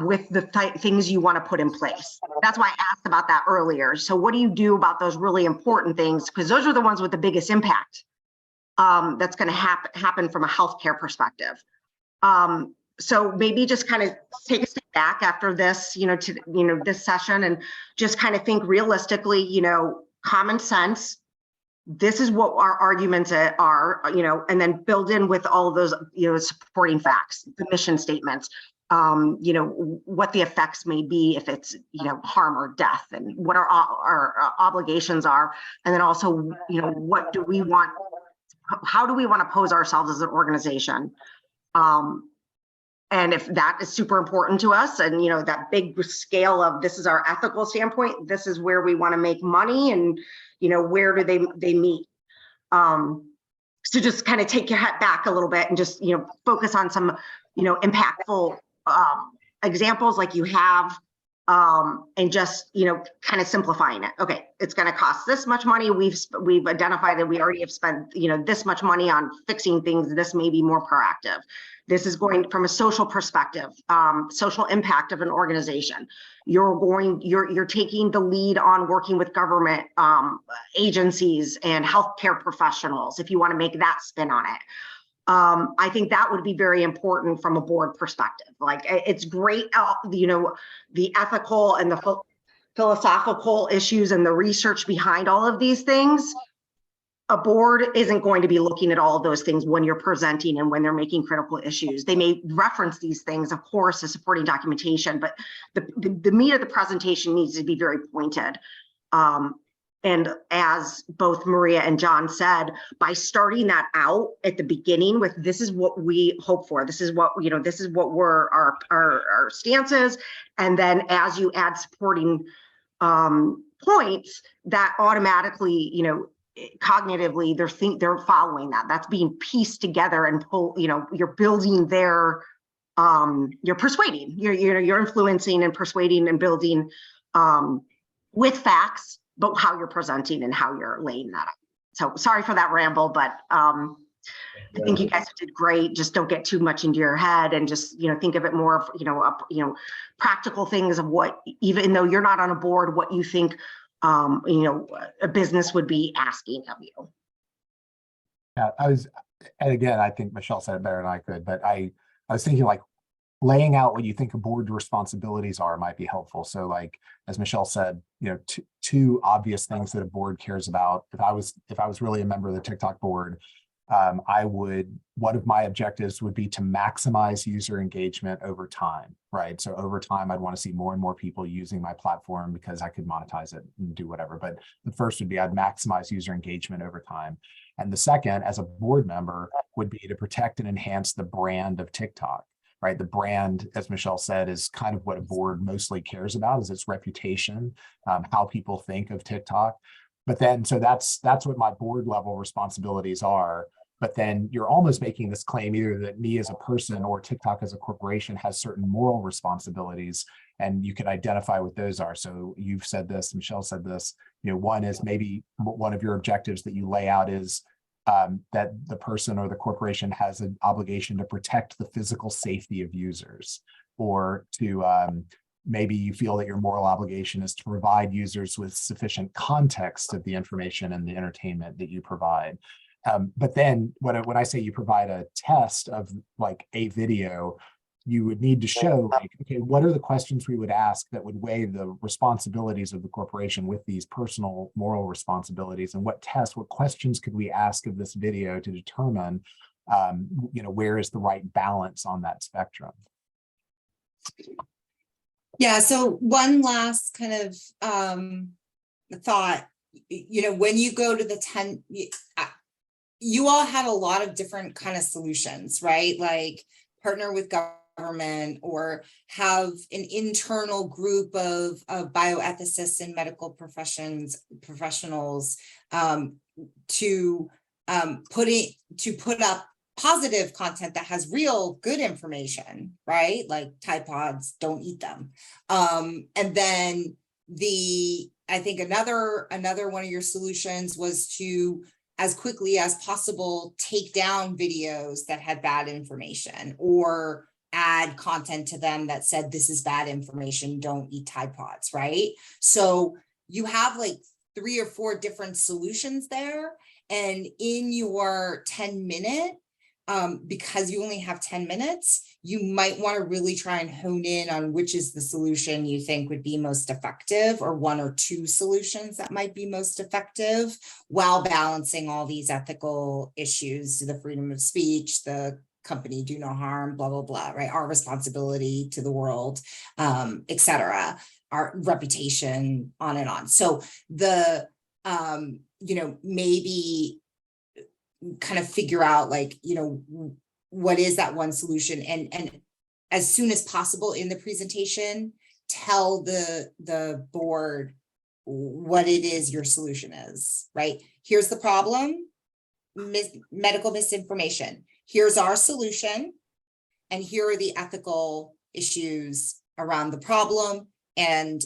with the things you want to put in place? That's why I asked about that earlier. So what do you do about those really important things? Because those are the ones with the biggest impact that's going to happen from a healthcare perspective. So maybe just kind of take a step back after this, this session, and just kind of think realistically, common sense. This is what our arguments are, and then build in with all of those, supporting facts, the mission statements, what the effects may be if it's, harm or death, and what our obligations are. And then also, what do we want, how do we want to pose ourselves as an organization? And if that is super important to us, and that big scale of this is our ethical standpoint, this is where we want to make money, and where do they meet? So just kind of take your hat back a little bit and just focus on some impactful examples like you have, and just kind of simplifying it. Okay, it's going to cost this much money. We've identified that we already have spent this much money on fixing things. This may be more proactive. This is going from a social perspective, social impact of an organization. You're taking the lead on working with government agencies and healthcare professionals, if you want to make that spin on it. I think that would be very important from a board perspective. Like, it's great, the ethical and the philosophical issues and the research behind all of these things. A board isn't going to be looking at all of those things when you're presenting and when they're making critical issues. They may reference these things, of course, as supporting documentation, but the meat of the presentation needs to be very pointed. And as both Maria and John said, by starting that out at the beginning with, this is what we hope for, this is what, this is what our stance is. And then as you add supporting points, that automatically, cognitively they're following that. That's being pieced together and you're building their, you're persuading, you're influencing and persuading and building with facts, but how you're presenting and how you're laying that up. So sorry for that ramble, but I think you guys did great. Just don't get too much into your head and just, think of it more of, practical things of what, even though you're not on a board, what you think, a business would be asking of you. Yeah, and again, I think Michelle said it better than I could, but I was thinking like laying out what you think a board responsibilities are might be helpful. So like, as Michelle said, two obvious things that a board cares about. If I was really a member of the TikTok board, one of my objectives would be to maximize user engagement over time, right? So over time, I'd want to see more and more people using my platform because I could monetize it and do whatever. But the first would be I'd maximize user engagement over time. And the second, as a board member, would be to protect and enhance the brand of TikTok, right? The brand, as Michelle said, is kind of what a board mostly cares about, is its reputation, how people think of TikTok. But then, so that's what my board level responsibilities are. But then you're almost making this claim either that me as a person or TikTok as a corporation has certain moral responsibilities, and you could identify what those are. So you've said this, Michelle said this, one is maybe one of your objectives that you lay out is that the person or the corporation has an obligation to protect the physical safety of users, or to maybe you feel that your moral obligation is to provide users with sufficient context of the information and the entertainment that you provide. But then when I say you provide a test of like a video, you would need to show like, okay, what are the questions we would ask that would weigh the responsibilities of the corporation with these personal moral responsibilities, and what questions could we ask of this video to determine, where is the right balance on that spectrum? Yeah, so one last kind of thought, when you go to the 10, you all had a lot of different kind of solutions, right? Like partner with government or have an internal group of bioethicists and medical professionals to put up positive content that has real good information, right? Like Tide Pods, don't eat them. And then I think another one of your solutions was to, as quickly as possible, take down videos that had bad information or add content to them that said, this is bad information, don't eat Tide Pods, right? So you have like 3 or 4 different solutions there. And in your 10-minute, because you only have 10 minutes, you might want to really try and hone in on which is the solution you think would be most effective, or 1 or 2 solutions that might be most effective, while balancing all these ethical issues, the freedom of speech, the company do no harm, blah, blah, blah, right? Our responsibility to the world, et cetera, our reputation, on and on. So maybe kind of figure out like, what is that one solution, and as soon as possible in the presentation, tell the board what it is your solution is, right? Here's the problem, medical misinformation. Here's our solution, and here are the ethical issues around the problem and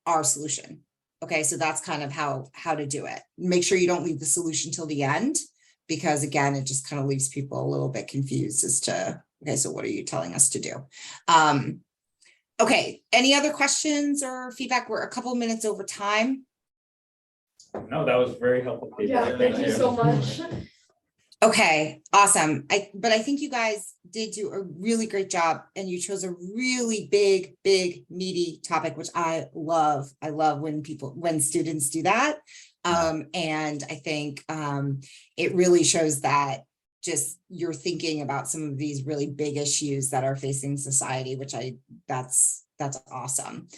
our solution. Okay, so that's kind of how to do it. Make sure you don't leave the solution till the end, because again, it just kind of leaves people a little bit confused as to, okay, so what are you telling us to do? Okay, any other questions or feedback? We're a couple minutes over time. No, that was very helpful. Yeah, thank you so much. Okay, awesome. But I think you guys did do a really great job, and you chose a really big, meaty topic, which I love. I love when students do that. And I think it really shows that just you're thinking about some of these really big issues that are facing society, which that's awesome.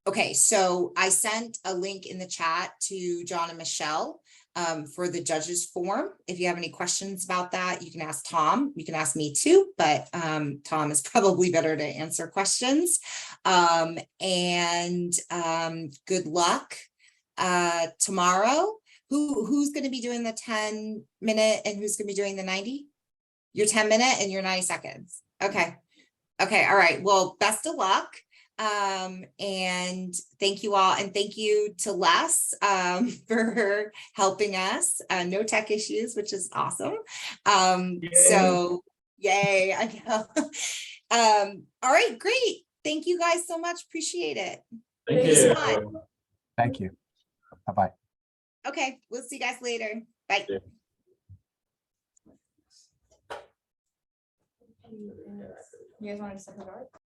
Okay, so I sent a link in the chat to John and Michelle for the judges form. If you have any questions about that, you can ask Tom. You can ask me too, but Tom is probably better to answer questions. And good luck tomorrow. Who's going to be doing the 10-minute and who's going to be doing the 90? Your 10-minute and your 90 seconds. Okay. All right. Well, best of luck. And thank you all, and thank you to Les for helping us. No tech issues, which is awesome. So yay, I know. All right, great. Thank you guys so much. Appreciate it. Thank Thanks you. a lot. Thank you. Bye-bye. Okay, we'll see you guys later. Bye. Yeah. You guys want to step apart?